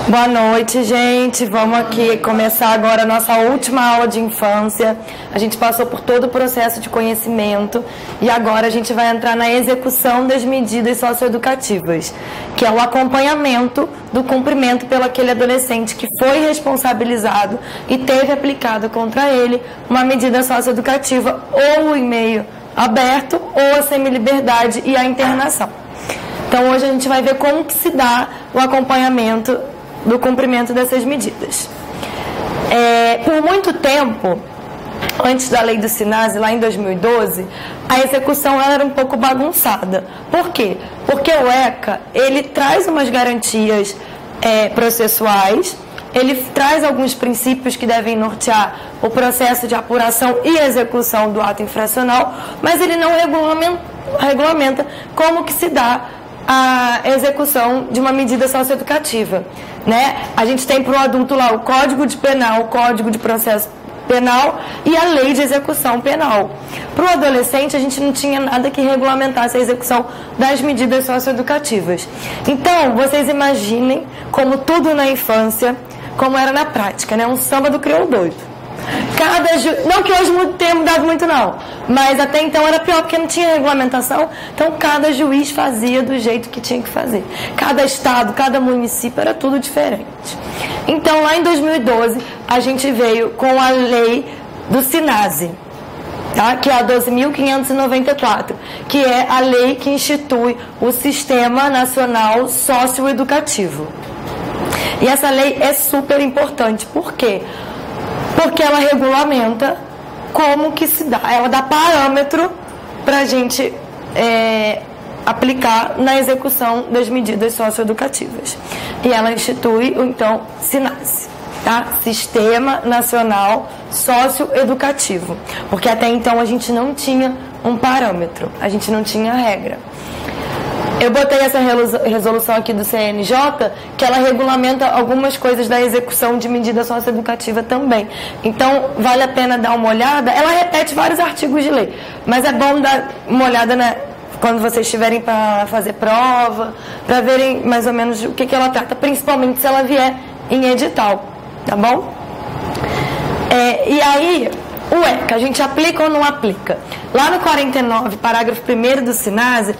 Boa noite, gente. Vamos aqui começar agora a nossa última aula de infância. A gente passou por todo o processo de conhecimento e agora a gente vai entrar na execução das medidas socioeducativas, que é o acompanhamento do cumprimento pelo aquele adolescente que foi responsabilizado e teve aplicado contra ele uma medida socioeducativa ou em meio aberto ou a semiliberdade e a internação. Então hoje a gente vai ver como que se dá o acompanhamento do cumprimento dessas medidas. Por muito tempo, antes da lei do SINASE, lá em 2012, a execução ela era um pouco bagunçada. Por quê? Porque o ECA, ele traz umas garantias processuais, ele traz alguns princípios que devem nortear o processo de apuração e execução do ato infracional, mas ele não regulamenta como que se dá a execução de uma medida socioeducativa, né? A gente tem para o adulto lá o Código de Penal, o Código de Processo Penal e a Lei de Execução Penal. Para o adolescente, a gente não tinha nada que regulamentasse a execução das medidas socioeducativas. Então, vocês imaginem como tudo na infância, como era na prática, né? Um samba do crioulo doido. Não que hoje tenha mudado muito não, mas até então era pior porque não tinha regulamentação, então cada juiz fazia do jeito que tinha que fazer. Cada estado, cada município era tudo diferente. Então lá em 2012 a gente veio com a lei do SINASE, tá? Que é a 12.594, que é a lei que institui o Sistema Nacional Socioeducativo. E essa lei é super importante, por quê? Porque ela regulamenta como que se dá, ela dá parâmetro para a gente aplicar na execução das medidas socioeducativas. E ela institui, então, SINASE, tá? Sistema Nacional Socioeducativo. Porque até então a gente não tinha um parâmetro, a gente não tinha regra. Eu botei essa resolução aqui do CNJ, que ela regulamenta algumas coisas da execução de medida socioeducativa também. Então, vale a pena dar uma olhada. Ela repete vários artigos de lei, mas é bom dar uma olhada quando vocês estiverem para fazer prova, para verem mais ou menos o que ela trata, principalmente se ela vier em edital, tá bom? E aí, o ECA, a gente aplica ou não aplica? Lá no 49, parágrafo 1º do SINASE,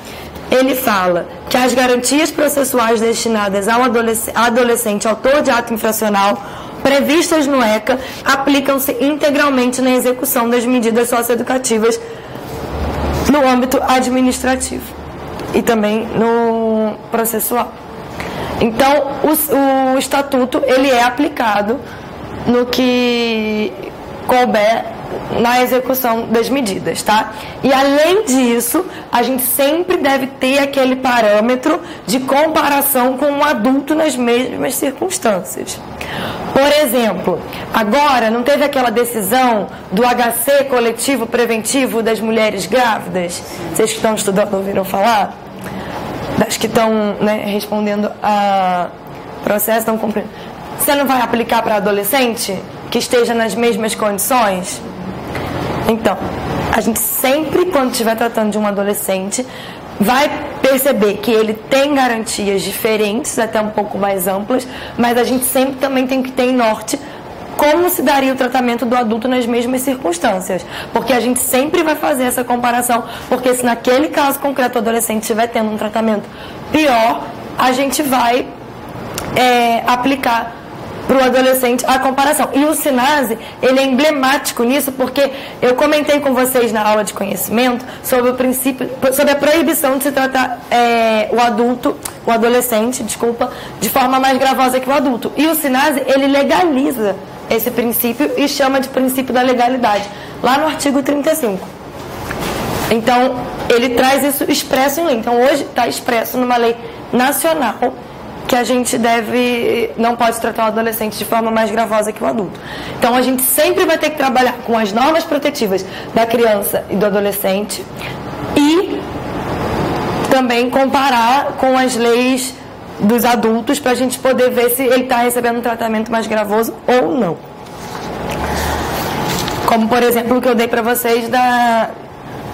ele fala que as garantias processuais destinadas ao adolescente autor de ato infracional previstas no ECA aplicam-se integralmente na execução das medidas socioeducativas no âmbito administrativo e também no processual. Então, o estatuto ele é aplicado no que couber na execução das medidas, tá? E além disso, a gente sempre deve ter aquele parâmetro de comparação com um adulto nas mesmas circunstâncias. Por exemplo, agora não teve aquela decisão do HC coletivo preventivo das mulheres grávidas? Vocês que estão estudando ouviram falar? Das que estão, né, respondendo a processo, estão cumprindo. Você não vai aplicar para adolescente que esteja nas mesmas condições? Então, a gente sempre, quando estiver tratando de um adolescente, vai perceber que ele tem garantias diferentes, até um pouco mais amplas, mas a gente sempre também tem que ter em norte como se daria o tratamento do adulto nas mesmas circunstâncias. Porque a gente sempre vai fazer essa comparação, porque se naquele caso concreto o adolescente estiver tendo um tratamento pior, a gente vai aplicar para o adolescente a comparação. E o SINASE, ele é emblemático nisso, porque eu comentei com vocês na aula de conhecimento sobre sobre a proibição de se tratar o adolescente, de forma mais gravosa que o adulto. E o SINASE, ele legaliza esse princípio e chama de princípio da legalidade, lá no artigo 35. Então, ele traz isso expresso em lei. Então, hoje está expresso numa lei nacional que a gente não pode tratar o adolescente de forma mais gravosa que o adulto. Então, a gente sempre vai ter que trabalhar com as normas protetivas da criança e do adolescente e também comparar com as leis dos adultos para a gente poder ver se ele está recebendo um tratamento mais gravoso ou não. Como, por exemplo, o que eu dei para vocês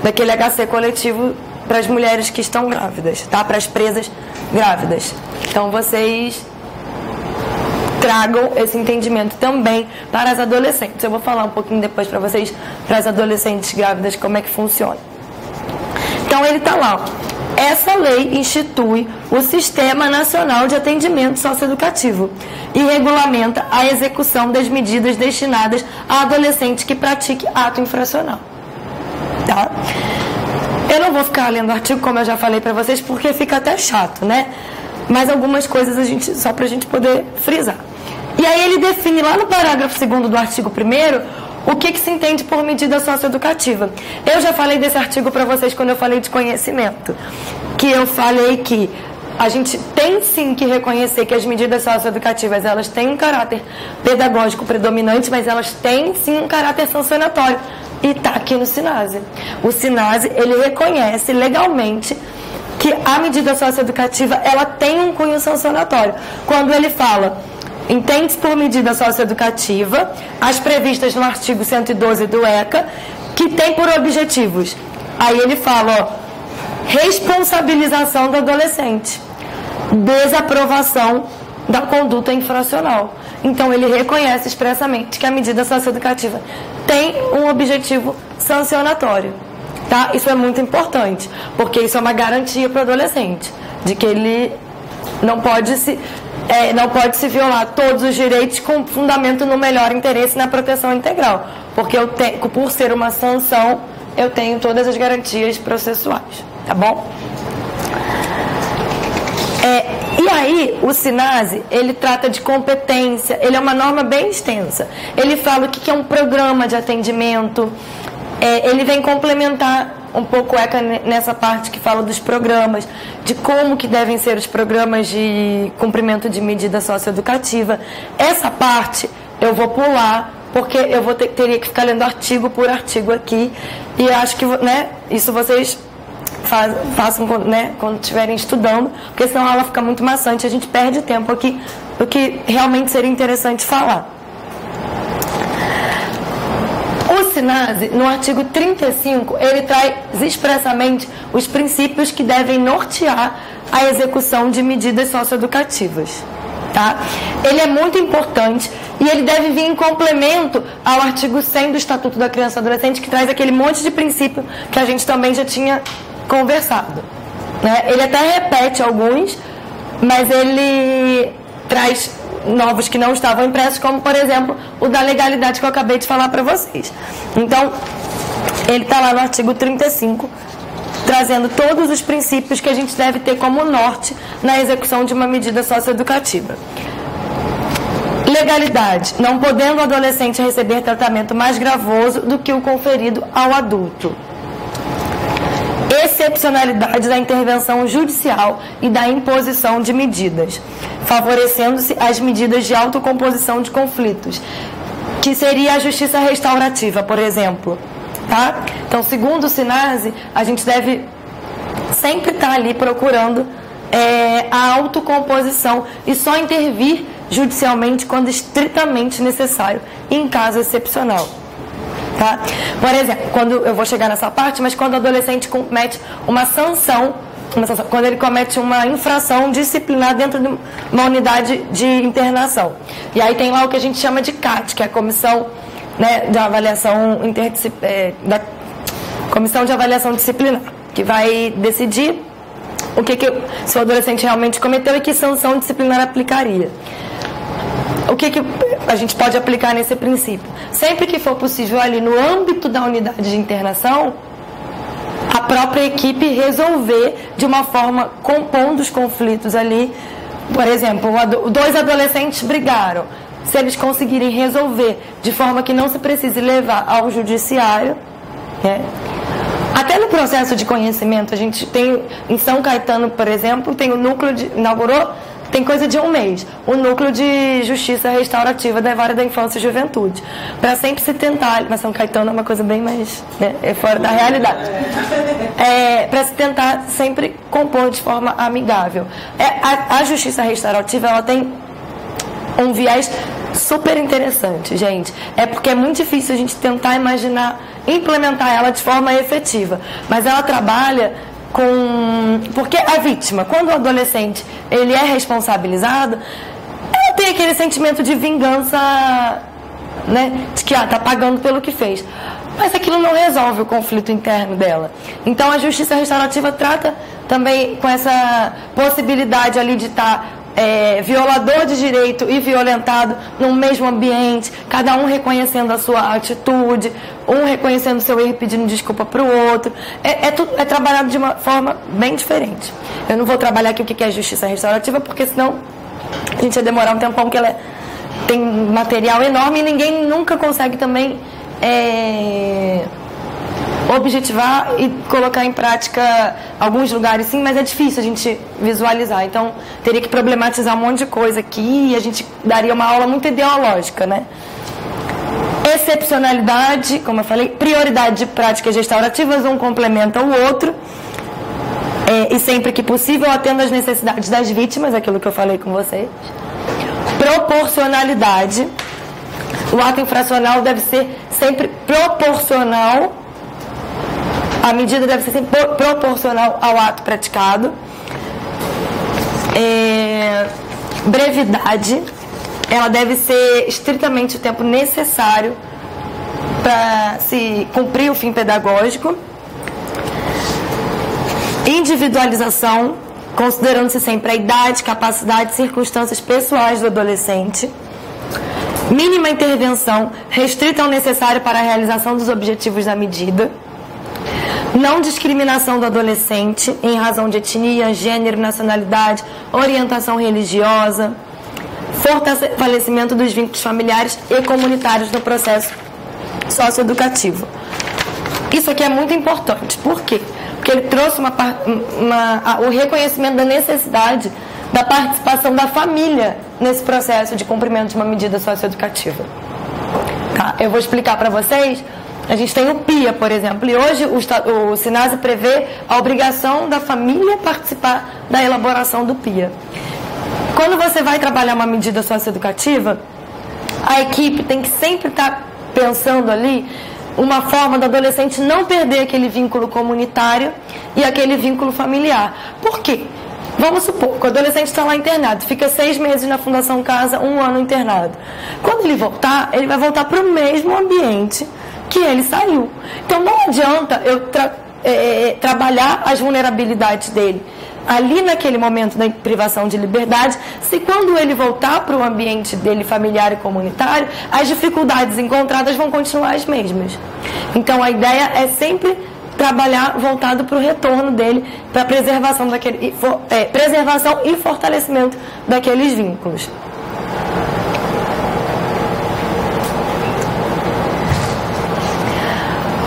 daquele HC coletivo para as mulheres que estão grávidas, tá? Para as presas grávidas. Então, vocês tragam esse entendimento também para as adolescentes. Eu vou falar um pouquinho depois para vocês, para as adolescentes grávidas, como é que funciona. Então ele está lá. Essa lei institui o Sistema Nacional de Atendimento Socioeducativo e regulamenta a execução das medidas destinadas a adolescente que pratique ato infracional. Tá? Eu não vou ficar lendo o artigo, como eu já falei para vocês, porque fica até chato, né? Mas algumas coisas só para a gente poder frisar. E aí ele define lá no parágrafo 2º do artigo 1º o que se entende por medida socioeducativa. Eu já falei desse artigo para vocês quando eu falei de conhecimento, que eu falei que a gente tem sim que reconhecer que as medidas socioeducativas, elas têm um caráter pedagógico predominante, mas elas têm sim um caráter sancionatório. E está aqui no SINASE. O SINASE, ele reconhece legalmente que a medida socioeducativa, ela tem um cunho sancionatório. Quando ele fala, entende-se por medida socioeducativa as previstas no artigo 112 do ECA, que tem por objetivos. Aí ele fala, responsabilização do adolescente, desaprovação da conduta infracional. Então ele reconhece expressamente que a medida socioeducativa tem um objetivo sancionatório. Tá? Isso é muito importante, porque isso é uma garantia para o adolescente, de que ele não pode se violar todos os direitos com fundamento no melhor interesse na proteção integral, porque por ser uma sanção, eu tenho todas as garantias processuais, tá bom? E aí, o SINASE, ele trata de competência, ele é uma norma bem extensa. Ele fala o que é um programa de atendimento, ele vem complementar um pouco nessa parte que fala dos programas, de como que devem ser os programas de cumprimento de medida socioeducativa. Essa parte eu vou pular, porque eu teria que ficar lendo artigo por artigo aqui, e acho que, né, isso vocês façam, né, quando estiverem estudando, porque senão a aula fica muito maçante, a gente perde tempo aqui, do que realmente seria interessante falar. O SINASE, no artigo 35, ele traz expressamente os princípios que devem nortear a execução de medidas socioeducativas. Tá? Ele é muito importante e ele deve vir em complemento ao artigo 100 do Estatuto da Criança e Adolescente, que traz aquele monte de princípio que a gente também já tinha conversado. Né? Ele até repete alguns, mas ele traz novos que não estavam impressos, como, por exemplo, o da legalidade que eu acabei de falar para vocês. Então, ele está lá no artigo 35, trazendo todos os princípios que a gente deve ter como norte na execução de uma medida socioeducativa. Legalidade. Não podendo o adolescente receber tratamento mais gravoso do que o conferido ao adulto. Excepcionalidade da intervenção judicial e da imposição de medidas, favorecendo-se as medidas de autocomposição de conflitos, que seria a justiça restaurativa, por exemplo. Tá? Então, segundo o SINASE, a gente deve sempre estar ali procurando a autocomposição e só intervir judicialmente quando estritamente necessário, em caso excepcional. Tá? Por exemplo, eu vou chegar nessa parte, mas quando o adolescente comete uma sanção, quando ele comete uma infração disciplinar dentro de uma unidade de internação. E aí tem lá o que a gente chama de CAT, que é a Comissão, né, de Avaliação da Comissão de Avaliação Disciplinar, que vai decidir se o adolescente realmente cometeu e que sanção disciplinar aplicaria. O que a gente pode aplicar nesse princípio? Sempre que for possível ali no âmbito da unidade de internação, a própria equipe resolver de uma forma compondo os conflitos ali. Por exemplo, dois adolescentes brigaram. Se eles conseguirem resolver de forma que não se precise levar ao judiciário, né? Até no processo de conhecimento, a gente tem, em São Caetano, por exemplo, tem o núcleo inaugurou, tem coisa de um mês, o núcleo de justiça restaurativa da Vara da Infância e Juventude, para sempre se tentar, mas São Caetano é uma coisa bem mais, né, fora da realidade, para se tentar sempre compor de forma amigável. A justiça restaurativa, ela tem um viés super interessante, gente. É porque é muito difícil a gente tentar implementar ela de forma efetiva. Mas ela trabalha porque a vítima, quando o adolescente ele é responsabilizado, ela tem aquele sentimento de vingança, né? De que tá pagando pelo que fez. Mas aquilo não resolve o conflito interno dela. Então a justiça restaurativa trata também com essa possibilidade ali de estar violador de direito e violentado no mesmo ambiente, cada um reconhecendo a sua atitude, um reconhecendo o seu erro e pedindo desculpa para o outro. É trabalhado de uma forma bem diferente. Eu não vou trabalhar aqui o que é justiça restaurativa, porque senão a gente vai demorar um tempão, porque ela tem material enorme e ninguém nunca consegue também objetivar e colocar em prática. Alguns lugares sim, mas é difícil a gente visualizar. Então teria que problematizar um monte de coisa aqui e a gente daria uma aula muito ideológica, né? Excepcionalidade, como eu falei, prioridade de práticas restaurativas, um complementa o outro, e sempre que possível atendo às necessidades das vítimas, aquilo que eu falei com vocês. Proporcionalidade, o ato infracional deve ser sempre proporcional, a medida deve ser sempre proporcional ao ato praticado. Brevidade, ela deve ser estritamente o tempo necessário para se cumprir o fim pedagógico. Individualização, considerando-se sempre a idade, capacidade e circunstâncias pessoais do adolescente. Mínima intervenção, restrita ao necessário para a realização dos objetivos da medida. Não discriminação do adolescente em razão de etnia, gênero, nacionalidade, orientação religiosa. Fortalecimento dos vínculos familiares e comunitários no processo socioeducativo. Isso aqui é muito importante. Por quê? Porque ele trouxe o reconhecimento da necessidade da participação da família nesse processo de cumprimento de uma medida socioeducativa. Tá? Eu vou explicar para vocês. A gente tem o PIA, por exemplo, e hoje o SINASE prevê a obrigação da família participar da elaboração do PIA. Quando você vai trabalhar uma medida socioeducativa, a equipe tem que sempre estar pensando ali uma forma do adolescente não perder aquele vínculo comunitário e aquele vínculo familiar. Por quê? Vamos supor que o adolescente está lá internado, fica 6 meses na Fundação Casa, 1 ano internado. Quando ele voltar, ele vai voltar para o mesmo ambiente que ele saiu. Então não adianta eu trabalhar as vulnerabilidades dele ali naquele momento da privação de liberdade, se quando ele voltar para o ambiente dele familiar e comunitário, as dificuldades encontradas vão continuar as mesmas. Então a ideia é sempre trabalhar voltado para o retorno dele, para a preservação preservação e fortalecimento daqueles vínculos.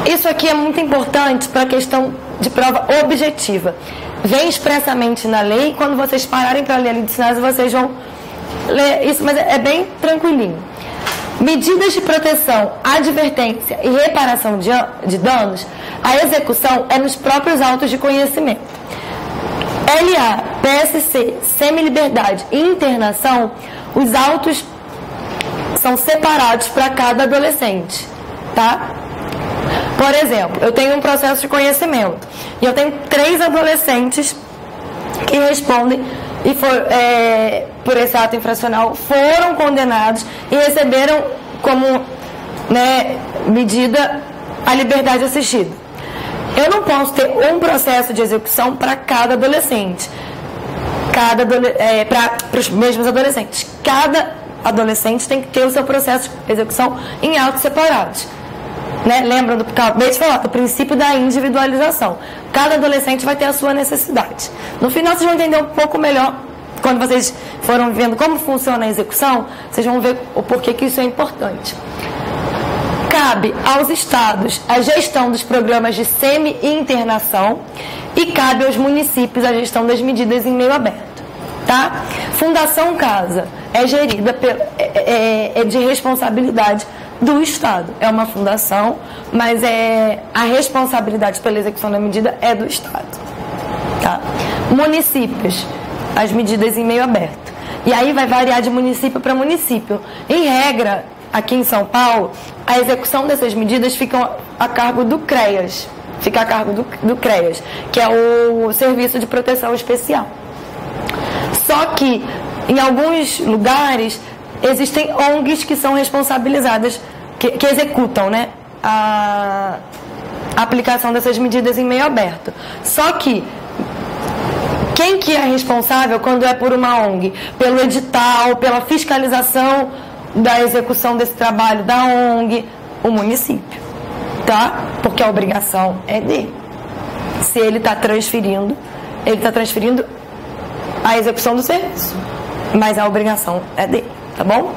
Isso aqui é muito importante para a questão de prova objetiva. Vem expressamente na lei, e quando vocês pararem para ler a lei do SINASE, vocês vão ler isso, mas é bem tranquilinho. Medidas de proteção, advertência e reparação de danos, a execução é nos próprios autos de conhecimento. LA, PSC, semi-liberdade e internação, os autos são separados para cada adolescente, tá? Por exemplo, eu tenho um processo de conhecimento e eu tenho 3 adolescentes que respondem e por esse ato infracional foram condenados e receberam como medida a liberdade assistida. Eu não posso ter um processo de execução para cada adolescente, para os mesmos adolescentes. Cada adolescente tem que ter o seu processo de execução em autos separados. Lembram do que eu acabei de falar, do princípio da individualização. Cada adolescente vai ter a sua necessidade. No final, vocês vão entender um pouco melhor, quando vocês foram vendo como funciona a execução, vocês vão ver o porquê que isso é importante. Cabe aos estados a gestão dos programas de semi-internação e cabe aos municípios a gestão das medidas em meio aberto. Tá? Fundação Casa é gerida de responsabilidade do Estado. É uma fundação, mas a responsabilidade pela execução da medida é do Estado. Tá? Municípios, as medidas em meio aberto. E aí vai variar de município para município. Em regra, aqui em São Paulo, a execução dessas medidas fica a cargo do CREAS. Fica a cargo do CREAS, que é o Serviço de Proteção Especial. Só que, em alguns lugares, existem ONGs que são responsabilizadas, que executam, né, a aplicação dessas medidas em meio aberto. Só que quem que é responsável quando é por uma ONG? Pelo edital, pela fiscalização da execução desse trabalho da ONG? O município, tá? Porque a obrigação é dele. Se ele está transferindo a execução do serviço, mas a obrigação é dele, tá bom?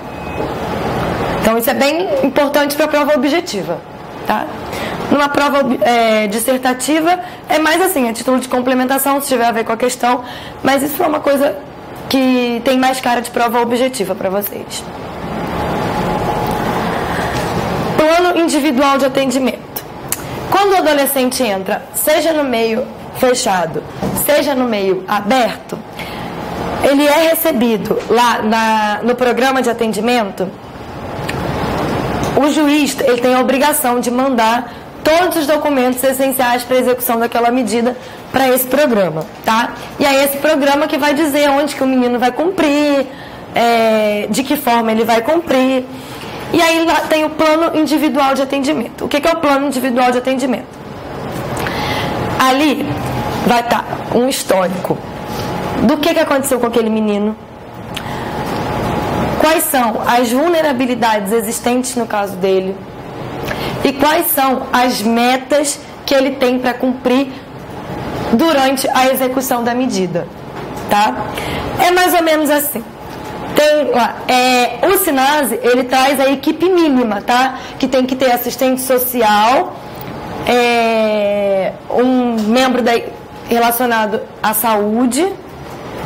Então isso é bem importante para a prova objetiva, tá? Numa prova dissertativa é mais assim, a título de complementação, se tiver a ver com a questão, mas isso é uma coisa que tem mais cara de prova objetiva para vocês. Plano individual de atendimento. Quando o adolescente entra, seja no meio fechado, seja no meio aberto, ele é recebido lá no programa de atendimento. O juiz, ele tem a obrigação de mandar todos os documentos essenciais para a execução daquela medida para esse programa, tá? E aí esse programa que vai dizer onde que o menino vai cumprir, de que forma ele vai cumprir. E aí lá tem o plano individual de atendimento. O que é o plano individual de atendimento? Ali vai estar um histórico do que aconteceu com aquele menino, quais são as vulnerabilidades existentes no caso dele e quais são as metas que ele tem para cumprir durante a execução da medida, tá? É mais ou menos assim. Tem lá, o SINASE, ele traz a equipe mínima, tá? Que tem que ter assistente social, um membro relacionado à saúde,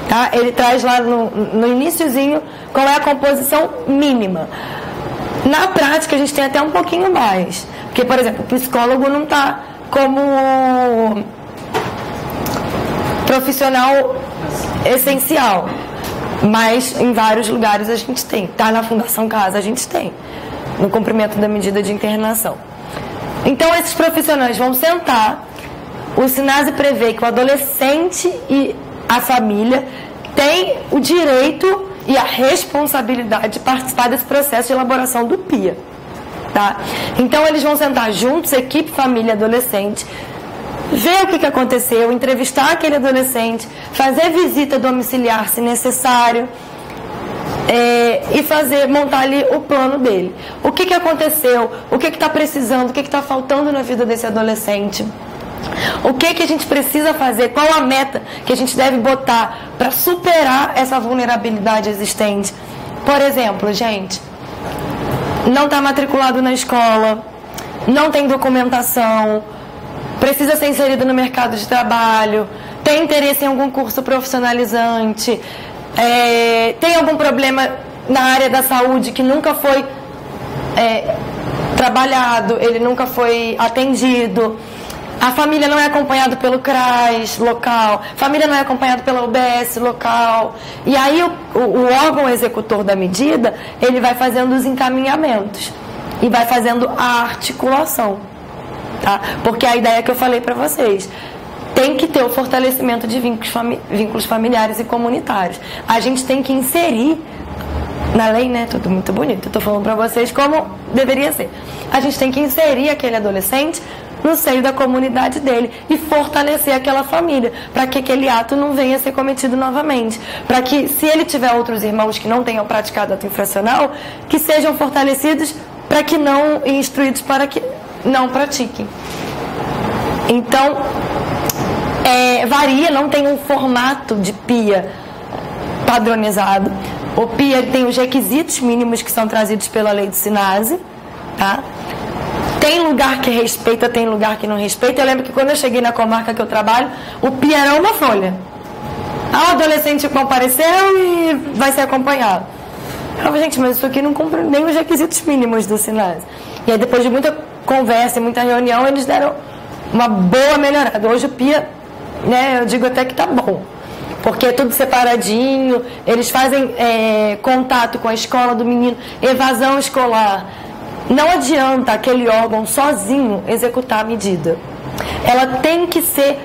tá? Ele traz lá no iniciozinho qual é a composição mínima. Na prática, a gente tem até um pouquinho mais. Porque, por exemplo, o psicólogo não está como profissional essencial. Mas em vários lugares a gente tem. Tá na Fundação Casa, a gente tem. No cumprimento da medida de internação. Então, esses profissionais vão sentar. O SINASE prevê que o adolescente e a família têm o direito e a responsabilidade de participar desse processo de elaboração do PIA, tá? Então eles vão sentar juntos, equipe, família, adolescente, ver o que aconteceu, entrevistar aquele adolescente, fazer visita domiciliar se necessário, e montar ali o plano dele. O que aconteceu, o que está precisando, o que está faltando na vida desse adolescente. O que a gente precisa fazer? Qual a meta que a gente deve botar para superar essa vulnerabilidade existente? Por exemplo, gente, não está matriculado na escola, não tem documentação, precisa ser inserido no mercado de trabalho, tem interesse em algum curso profissionalizante, tem algum problema na área da saúde que nunca foi trabalhado, ele nunca foi atendido. A família não é acompanhada pelo CRAS local, a família não é acompanhada pela UBS local. E aí o órgão executor da medida, ele vai fazendo os encaminhamentos e vai fazendo a articulação, tá? Porque a ideia que eu falei para vocês, tem que ter o fortalecimento de vínculos familiares e comunitários. A gente tem que inserir na lei, né? Tudo muito bonito. Eu tô falando para vocês como deveria ser. A gente tem que inserir aquele adolescente no seio da comunidade dele e fortalecer aquela família, para que aquele ato não venha a ser cometido novamente, para que, se ele tiver outros irmãos que não tenham praticado ato infracional, que sejam fortalecidos para que não, e instruídos para que não pratiquem. Então, varia, não tem um formato de PIA padronizado. O PIA tem os requisitos mínimos que são trazidos pela lei do SINASE, tá? Tem lugar que respeita, tem lugar que não respeita. Eu lembro que quando eu cheguei na comarca que eu trabalho, o PIA era uma folha. O adolescente compareceu e vai ser acompanhado. Eu falei, gente, mas isso aqui não cumpre nem os requisitos mínimos do SINASE. E aí, depois de muita conversa e muita reunião, eles deram uma boa melhorada. Hoje o PIA, né, eu digo até que tá bom. Porque é tudo separadinho, eles fazem contato com a escola do menino, evasão escolar. Não adianta aquele órgão sozinho executar a medida. Ela tem que ser,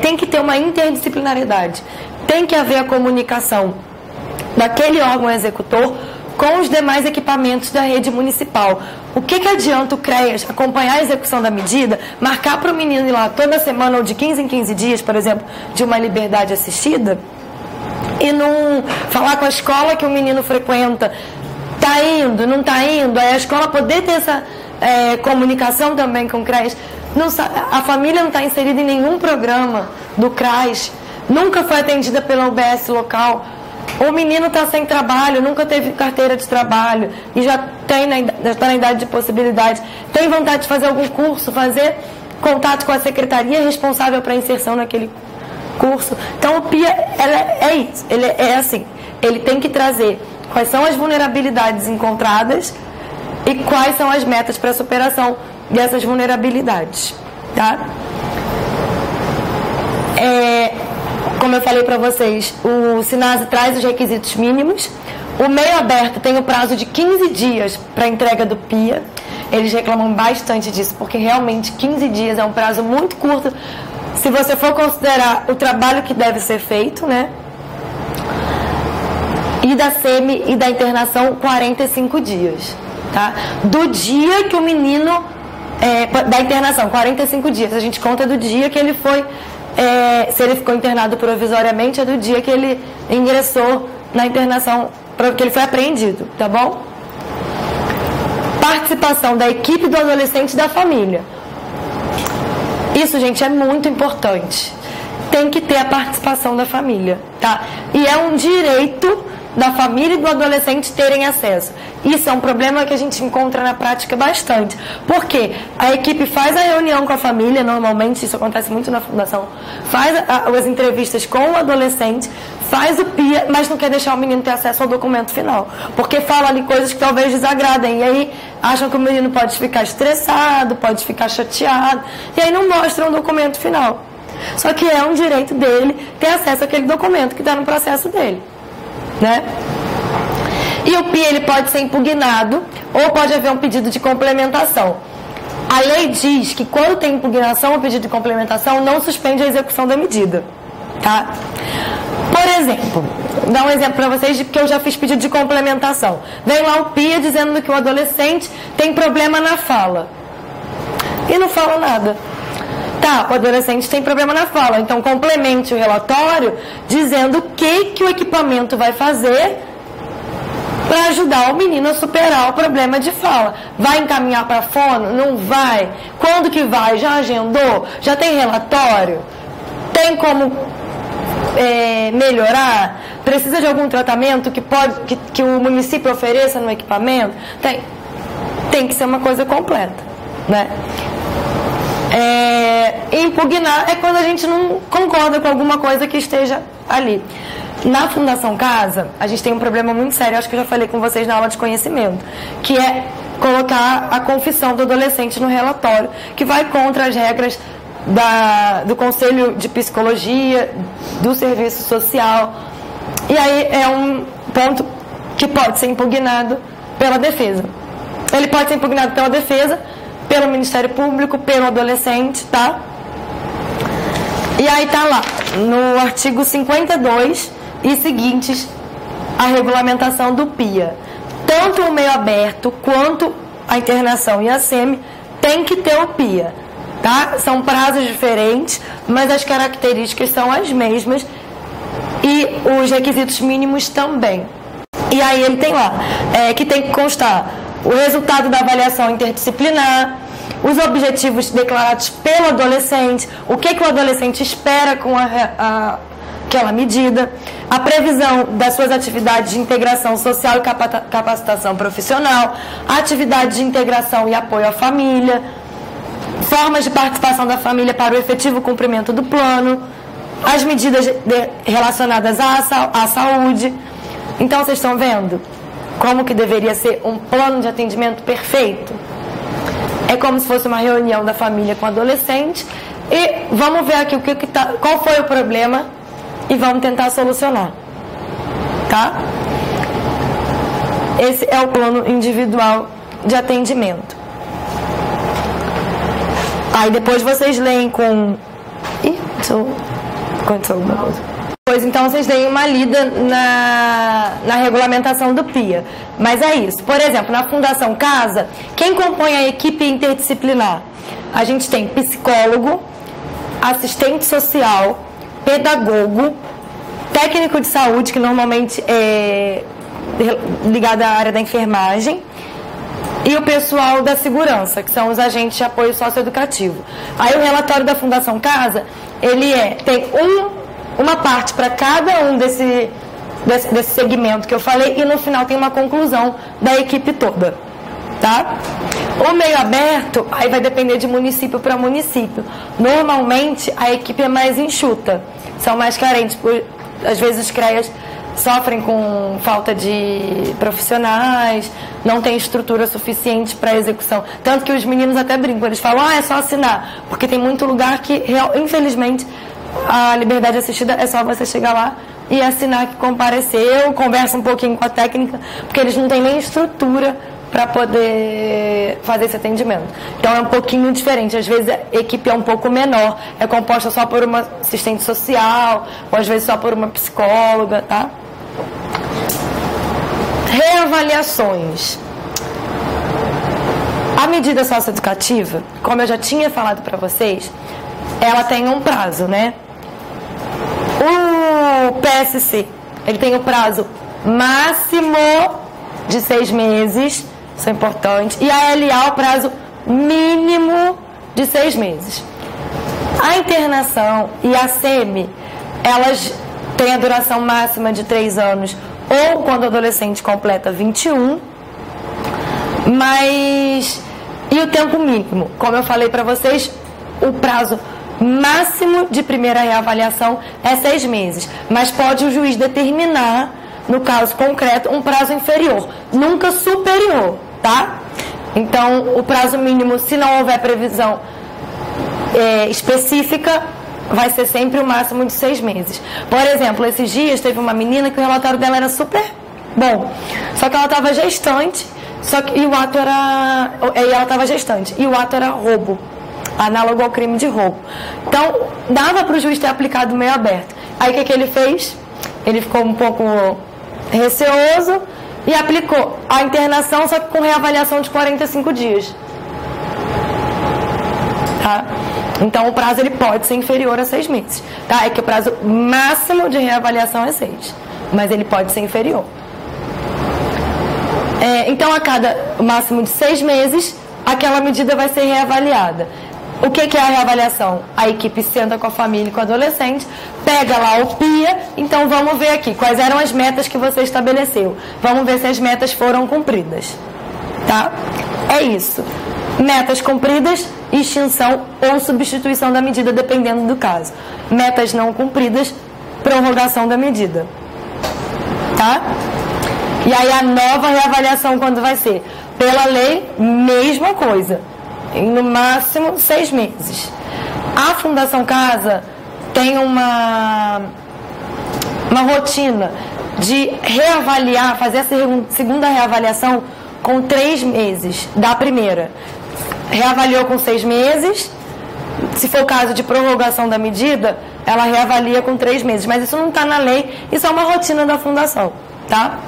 tem que ter uma interdisciplinaridade. Tem que haver a comunicação daquele órgão executor com os demais equipamentos da rede municipal. O que adianta o CREAS acompanhar a execução da medida, marcar para o menino ir lá toda semana ou de 15 em 15 dias, por exemplo, de uma liberdade assistida, e não falar com a escola que o menino frequenta, está indo, não está indo, aí a escola poder ter essa comunicação também com o CREAS. A família não está inserida em nenhum programa do CRAS, nunca foi atendida pela UBS local. O menino está sem trabalho, nunca teve carteira de trabalho e já está na idade de possibilidade. Tem vontade de fazer algum curso, fazer contato com a secretaria responsável para a inserção naquele curso. Então o PIA é isso, ele é assim, ele tem que trazer quais são as vulnerabilidades encontradas e quais são as metas para a superação dessas vulnerabilidades, tá? Como eu falei para vocês, o SINASE traz os requisitos mínimos. O meio aberto tem o prazo de 15 dias para entrega do PIA. Eles reclamam bastante disso, porque realmente 15 dias é um prazo muito curto, se você for considerar o trabalho que deve ser feito, né? E da SEMI e da internação, 45 dias, tá? Do dia que o menino... da internação, 45 dias. A gente conta do dia que ele foi... se ele ficou internado provisoriamente, é do dia que ele ingressou na internação, que ele foi apreendido, tá bom? Participação da equipe do adolescente e da família. Isso, gente, é muito importante. Tem que ter a participação da família, tá? E é um direito da família e do adolescente terem acesso. Isso é um problema que a gente encontra na prática bastante. Porque a equipe faz a reunião com a família, normalmente, isso acontece muito na fundação, faz as entrevistas com o adolescente, faz o PIA, mas não quer deixar o menino ter acesso ao documento final. Porque fala ali coisas que talvez desagradem. E aí acham que o menino pode ficar estressado, pode ficar chateado. E aí não mostram o documento final. Só que é um direito dele ter acesso àquele documento que está no processo dele, né? E o PIA ele pode ser impugnado ou pode haver um pedido de complementação. A lei diz que quando tem impugnação ou pedido de complementação, não suspende a execução da medida, tá? Por exemplo, vou dar um exemplo para vocês de que eu já fiz pedido de complementação. Vem lá o PIA dizendo que o adolescente tem problema na fala e não fala nada. Tá, o adolescente tem problema na fala, então complemente o relatório dizendo o que o equipamento vai fazer para ajudar o menino a superar o problema de fala. Vai encaminhar para a fono? Não vai? Quando que vai? Já agendou? Já tem relatório? Tem como melhorar? Precisa de algum tratamento que o município ofereça no equipamento? Tem que ser uma coisa completa, né? Impugnar é quando a gente não concorda com alguma coisa que esteja ali. Na Fundação Casa, a gente tem um problema muito sério, acho que eu já falei com vocês na aula de conhecimento, que é colocar a confissão do adolescente no relatório, que vai contra as regras do Conselho de Psicologia, do Serviço Social. E aí é um ponto que pode ser impugnado pela defesa. Ele pode ser impugnado pela defesa, pelo Ministério Público, pelo adolescente, tá? E aí tá lá, no artigo 52 e seguintes, a regulamentação do PIA. Tanto o meio aberto quanto a internação e a SEMI tem que ter o PIA, tá? São prazos diferentes, mas as características são as mesmas e os requisitos mínimos também. E aí ele tem lá, que tem que constar o resultado da avaliação interdisciplinar, os objetivos declarados pelo adolescente, o que o adolescente espera com aquela medida, a previsão das suas atividades de integração social e capacitação profissional, atividades de integração e apoio à família, formas de participação da família para o efetivo cumprimento do plano, as medidas relacionadas à saúde. Então, vocês estão vendo como que deveria ser um plano de atendimento perfeito? É como se fosse uma reunião da família com o adolescente e vamos ver aqui qual foi o problema e vamos tentar solucionar, tá? Esse é o plano individual de atendimento. Aí depois vocês leem com... Ih, aconteceu alguma coisa. depois, então, vocês deem uma lida na regulamentação do PIA. Mas é isso. Por exemplo, na Fundação Casa, quem compõe a equipe interdisciplinar? A gente tem psicólogo, assistente social, pedagogo, técnico de saúde, que normalmente é ligado à área da enfermagem, e o pessoal da segurança, que são os agentes de apoio socioeducativo. Aí o relatório da Fundação Casa, ele tem uma parte para cada um desse segmento que eu falei, e no final tem uma conclusão da equipe toda, tá? O meio aberto, aí vai depender de município para município. Normalmente, a equipe é mais enxuta, são mais carentes, às vezes os CREAs sofrem com falta de profissionais, não tem estrutura suficiente para execução. Tanto que os meninos até brincam, eles falam, é só assinar, porque tem muito lugar que, infelizmente, a liberdade assistida é só você chegar lá e assinar que compareceu, conversa um pouquinho com a técnica, porque eles não têm nem estrutura para poder fazer esse atendimento. Então é um pouquinho diferente. Às vezes a equipe é um pouco menor, é composta só por uma assistente social, ou às vezes só por uma psicóloga, tá? Reavaliações. A medida socioeducativa, como eu já tinha falado para vocês, ela tem um prazo, né? O PSC, ele tem o prazo máximo de 6 meses, isso é importante, e a LA o prazo mínimo de 6 meses. A internação e a SEMI, elas têm a duração máxima de 3 anos, ou quando o adolescente completa 21, mas... E o tempo mínimo, como eu falei para vocês, o prazo máximo de primeira reavaliação é 6 meses, mas pode o juiz determinar, no caso concreto, um prazo inferior, nunca superior, tá? Então, o prazo mínimo, se não houver previsão específica, vai ser sempre o máximo de 6 meses. Por exemplo, esses dias teve uma menina que o relatório dela era super bom, só que ela estava gestante, e o ato era... ela estava gestante, e o ato era roubo, análogo ao crime de roubo. Então, dava para o juiz ter aplicado meio aberto. Aí, o que ele fez? Ele ficou um pouco receoso e aplicou a internação, só que com reavaliação de 45 dias. Tá? Então, o prazo ele pode ser inferior a 6 meses. Tá? É que o prazo máximo de reavaliação é 6, mas ele pode ser inferior. Então, a cada máximo de 6 meses, aquela medida vai ser reavaliada. O que é a reavaliação? A equipe senta com a família e com o adolescente, pega lá o PIA, então vamos ver aqui quais eram as metas que você estabeleceu. Vamos ver se as metas foram cumpridas. Tá? É isso. Metas cumpridas, extinção ou substituição da medida, dependendo do caso. Metas não cumpridas, prorrogação da medida. Tá? E aí a nova reavaliação quando vai ser? Pela lei, mesma coisa. No máximo 6 meses. A Fundação Casa tem uma rotina de reavaliar, fazer a segunda reavaliação com 3 meses da primeira. Reavaliou com 6 meses, se for o caso de prorrogação da medida, ela reavalia com 3 meses. Mas isso não está na lei, isso é uma rotina da Fundação, tá?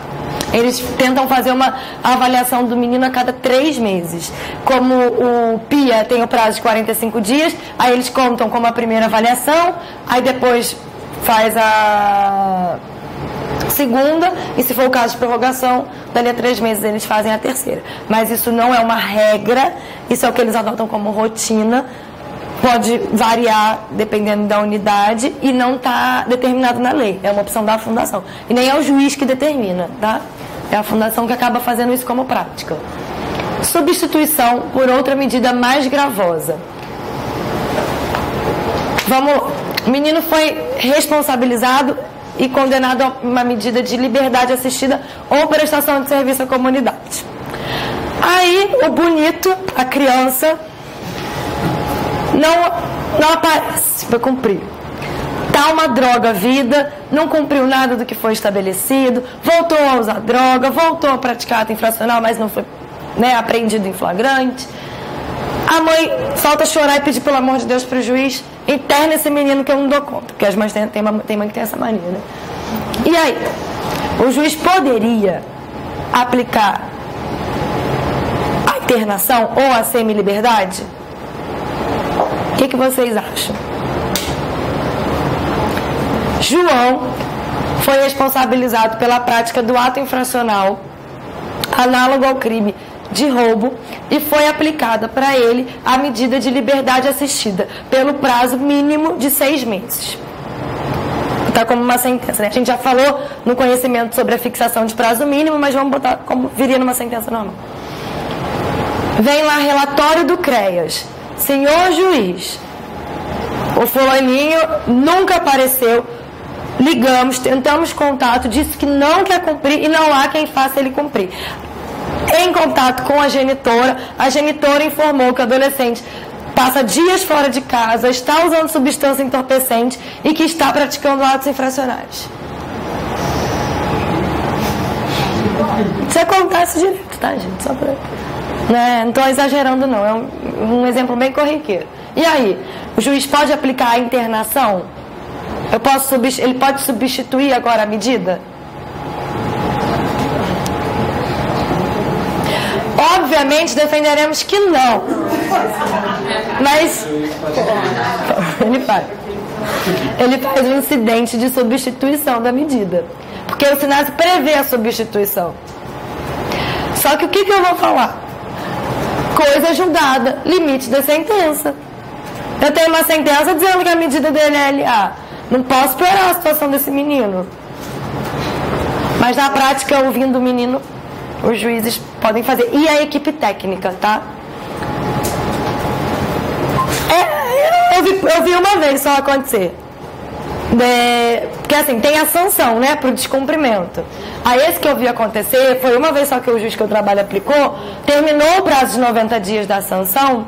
Eles tentam fazer uma avaliação do menino a cada 3 meses. Como o PIA tem o prazo de 45 dias, aí eles contam como a primeira avaliação, aí depois faz a segunda, e se for o caso de prorrogação, dali a 3 meses eles fazem a terceira. Mas isso não é uma regra, isso é o que eles adotam como rotina, pode variar dependendo da unidade e não está determinado na lei, é uma opção da Fundação. E nem é o juiz que determina, tá? É a Fundação que acaba fazendo isso como prática. Substituição por outra medida mais gravosa. Vamos lá. O menino foi responsabilizado e condenado a uma medida de liberdade assistida ou prestação de serviço à comunidade. Aí, o bonito, a criança, não aparece para cumprir. Tá uma droga vida, não cumpriu nada do que foi estabelecido, voltou a usar droga, voltou a praticar ato infracional, mas não foi, apreendido em flagrante. A mãe falta chorar e pedir pelo amor de Deus para o juiz interna esse menino que eu não dou conta, porque as mães tem mãe que tem essa mania, né? E aí, o juiz poderia aplicar a internação ou a semi-liberdade? O que vocês acham? João foi responsabilizado pela prática do ato infracional análogo ao crime de roubo e foi aplicada para ele a medida de liberdade assistida pelo prazo mínimo de 6 meses. Está como uma sentença, né? A gente já falou no conhecimento sobre a fixação de prazo mínimo, mas vamos botar como viria numa sentença normal. Vem lá relatório do CREAS. Senhor juiz, o fulaninho nunca apareceu, ligamos, tentamos contato, disse que não quer cumprir e não há quem faça ele cumprir. Em contato com a genitora informou que o adolescente passa dias fora de casa, está usando substância entorpecente e que está praticando atos infracionais. Isso acontece direto, tá, gente? Só pra... Não estou exagerando, não. É um exemplo bem corriqueiro. E aí, o juiz pode aplicar a internação? Ele pode substituir agora a medida? Obviamente defenderemos que não. Mas ele faz um incidente de substituição da medida. Porque o SINASE prevê a substituição. Só que o que eu vou falar? Coisa julgada, limite da sentença. Eu tenho uma sentença dizendo que a medida dele é LA. Não posso piorar a situação desse menino. Mas na prática, ouvindo o menino, os juízes podem fazer. E a equipe técnica, tá? Eu vi uma vez só acontecer. Porque assim, tem a sanção, né, pro descumprimento. Aí esse que eu vi acontecer, foi uma vez só que o juiz que eu trabalho aplicou, terminou o prazo de 90 dias da sanção,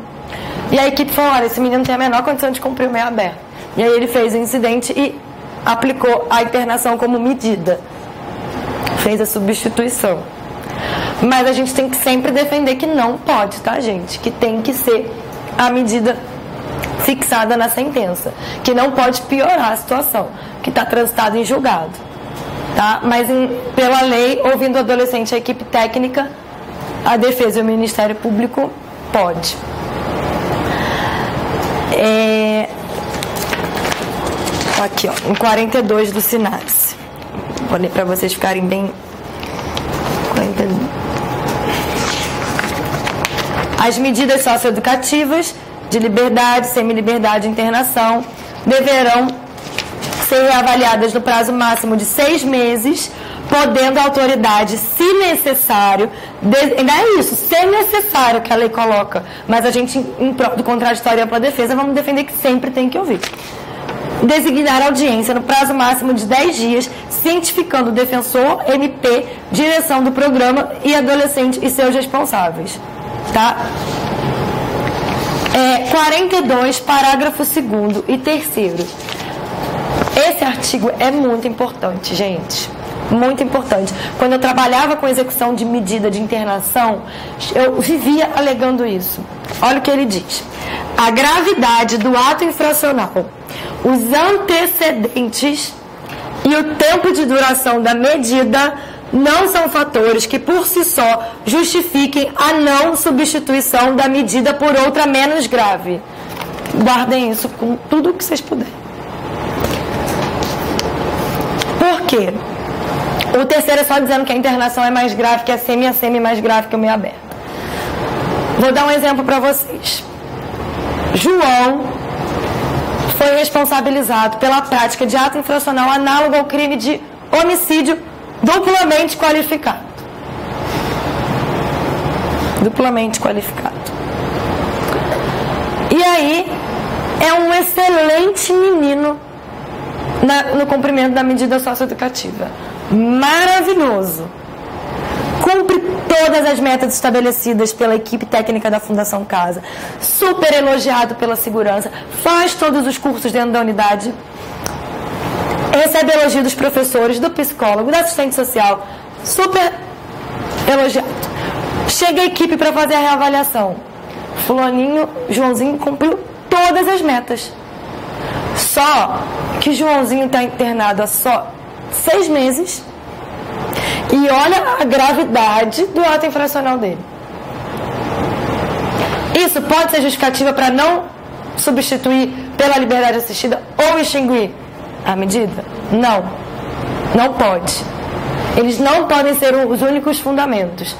e a equipe falou, olha, esse menino tem a menor condição de cumprir o meio aberto. E aí ele fez o incidente e aplicou a internação como medida. Fez a substituição. Mas a gente tem que sempre defender que não pode, tá, gente? Que tem que ser a medida fixada na sentença. Que não pode piorar a situação, que está transitado em julgado. Tá? Mas pela lei, ouvindo o adolescente, a equipe técnica, a defesa e o Ministério Público pode. Aqui, ó, em 42 do SINASE. Vou ler para vocês ficarem bem... 42. As medidas socioeducativas de liberdade, semi-liberdade e internação deverão ser avaliadas no prazo máximo de 6 meses, podendo a autoridade, se necessário, ainda é isso, se necessário que a lei coloca, mas a gente, em prol do contraditório e ampla defesa, vamos defender que sempre tem que ouvir. Designar audiência no prazo máximo de 10 dias, cientificando o defensor, MP, direção do programa e adolescente e seus responsáveis. Tá? 42, parágrafo 2º e 3º. Esse artigo é muito importante, gente. Muito importante. Quando eu trabalhava com execução de medida de internação, eu vivia alegando isso. Olha o que ele diz. A gravidade do ato infracional, os antecedentes e o tempo de duração da medida não são fatores que por si só justifiquem a não substituição da medida por outra menos grave. Guardem isso com tudo o que vocês puderem. Por quê? O terceiro é só dizendo que a internação é mais grave que a semi mais grave que o meio aberto. Vou dar um exemplo para vocês. João foi responsabilizado pela prática de ato infracional análogo ao crime de homicídio duplamente qualificado. Duplamente qualificado. E aí, é um excelente menino no cumprimento da medida socioeducativa. Maravilhoso. Cumpre todas as metas estabelecidas pela equipe técnica da Fundação Casa. Super elogiado pela segurança. Faz todos os cursos dentro da unidade. Recebe elogio dos professores, do psicólogo, do assistente social. Super elogiado. Chega a equipe para fazer a reavaliação. Fulaninho, Joãozinho cumpriu todas as metas. Só que Joãozinho está internado há só 6 meses e olha a gravidade do ato infracional dele. Isso pode ser justificativa para não substituir pela liberdade assistida ou extinguir a medida? Não. Não pode. Eles não podem ser os únicos fundamentos.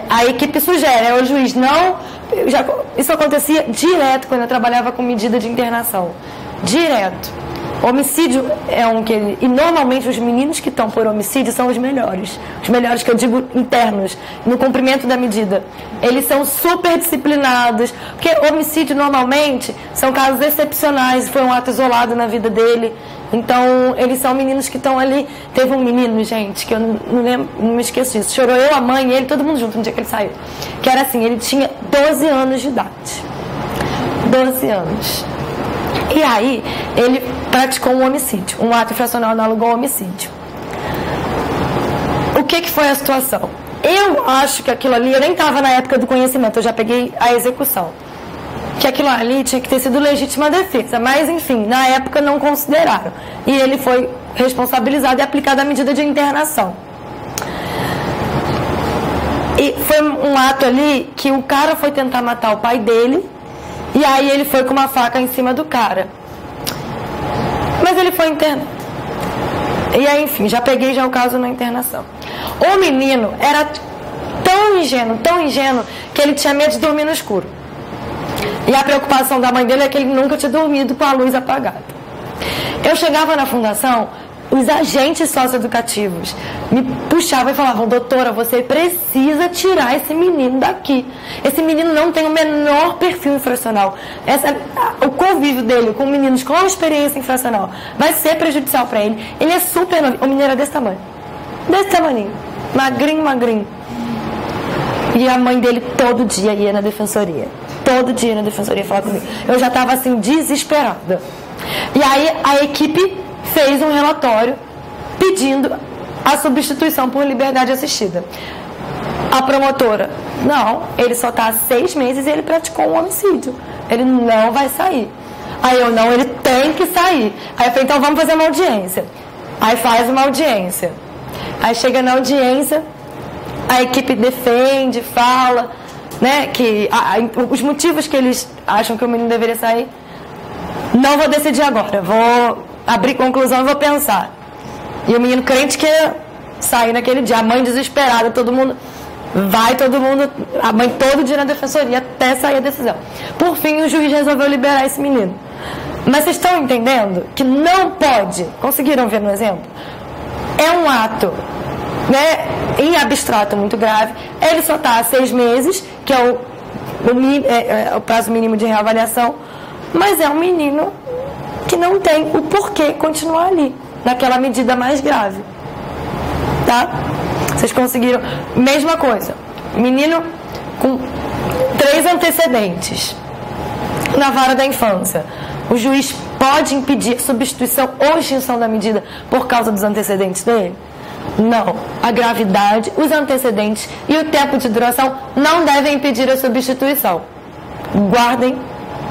A equipe sugere, o juiz não... isso acontecia direto quando eu trabalhava com medida de internação. Direto. Homicídio é um que... E normalmente os meninos que estão por homicídio são os melhores. Os melhores que eu digo internos, no cumprimento da medida. Eles são super disciplinados. Porque homicídio normalmente são casos excepcionais. Foi um ato isolado na vida dele. Então, eles são meninos que estão ali. Teve um menino, gente, que eu não lembro, não me esqueço disso. Chorou eu, a mãe e ele, todo mundo junto no dia que ele saiu. Que era assim, ele tinha 12 anos de idade. 12 anos. E aí, ele praticou um homicídio, um ato infracional análogo ao homicídio. O que foi a situação? Eu acho que aquilo ali, eu nem estava na época do conhecimento, eu já peguei a execução. Que aquilo ali tinha que ter sido legítima defesa, mas enfim, na época não consideraram. E ele foi responsabilizado e aplicado a medida de internação. E foi um ato ali que o cara foi tentar matar o pai dele, e aí ele foi com uma faca em cima do cara. Mas ele foi internado. E aí, enfim, já peguei já o caso na internação. O menino era tão ingênuo, que ele tinha medo de dormir no escuro. E a preocupação da mãe dele é que ele nunca tinha dormido com a luz apagada. Eu chegava na fundação, os agentes socioeducativos me puxavam e falavam: doutora, você precisa tirar esse menino daqui. Esse menino não tem o menor perfil infracional. O convívio dele com meninos com experiência infracional vai ser prejudicial para ele. Ele é super novo. O menino era desse tamanho. Desse tamanho. Magrinho. E a mãe dele todo dia ia na defensoria. Todo dia na defensoria falar comigo. Eu já estava assim, desesperada. E aí a equipe fez um relatório pedindo a substituição por liberdade assistida. A promotora: não, ele só está há 6 meses e ele praticou um homicídio. Ele não vai sair. Aí eu: não, ele tem que sair. Aí eu falei: então vamos fazer uma audiência. Aí faz uma audiência. Aí chega na audiência, a equipe defende, fala, né, que os motivos que eles acham que o menino deveria sair. Não vou decidir agora, vou abrir conclusão e vou pensar. E o menino crente que ia sair naquele dia, a mãe desesperada, todo mundo, a mãe todo dia na defensoria até sair a decisão. Por fim, o juiz resolveu liberar esse menino. Mas vocês estão entendendo que não pode? Conseguiram ver no exemplo? É um ato, né, em abstrato muito grave. Ele só está há 6 meses, que é o prazo mínimo de reavaliação, mas é um menino que não tem o porquê continuar ali, naquela medida mais grave. Tá? Vocês conseguiram? Mesma coisa. Menino com 3 antecedentes na vara da infância. O juiz pode impedir a substituição ou extinção da medida por causa dos antecedentes dele? Não. A gravidade, os antecedentes e o tempo de duração não devem impedir a substituição. Guardem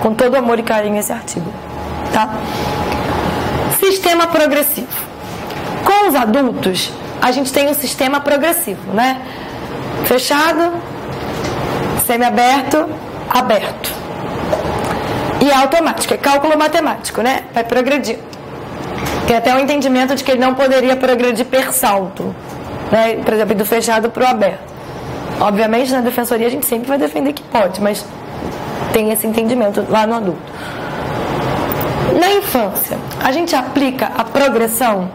com todo amor e carinho esse artigo. Tá? Sistema progressivo. Com os adultos, a gente tem um sistema progressivo, né? Fechado, semiaberto, aberto. E é automático, é cálculo matemático, né? Vai progredir. Tem até o entendimento de que ele não poderia progredir per salto, né? Por exemplo, do fechado para o aberto. Obviamente, na defensoria a gente sempre vai defender que pode, mas tem esse entendimento lá no adulto. Na infância, a gente aplica a progressão?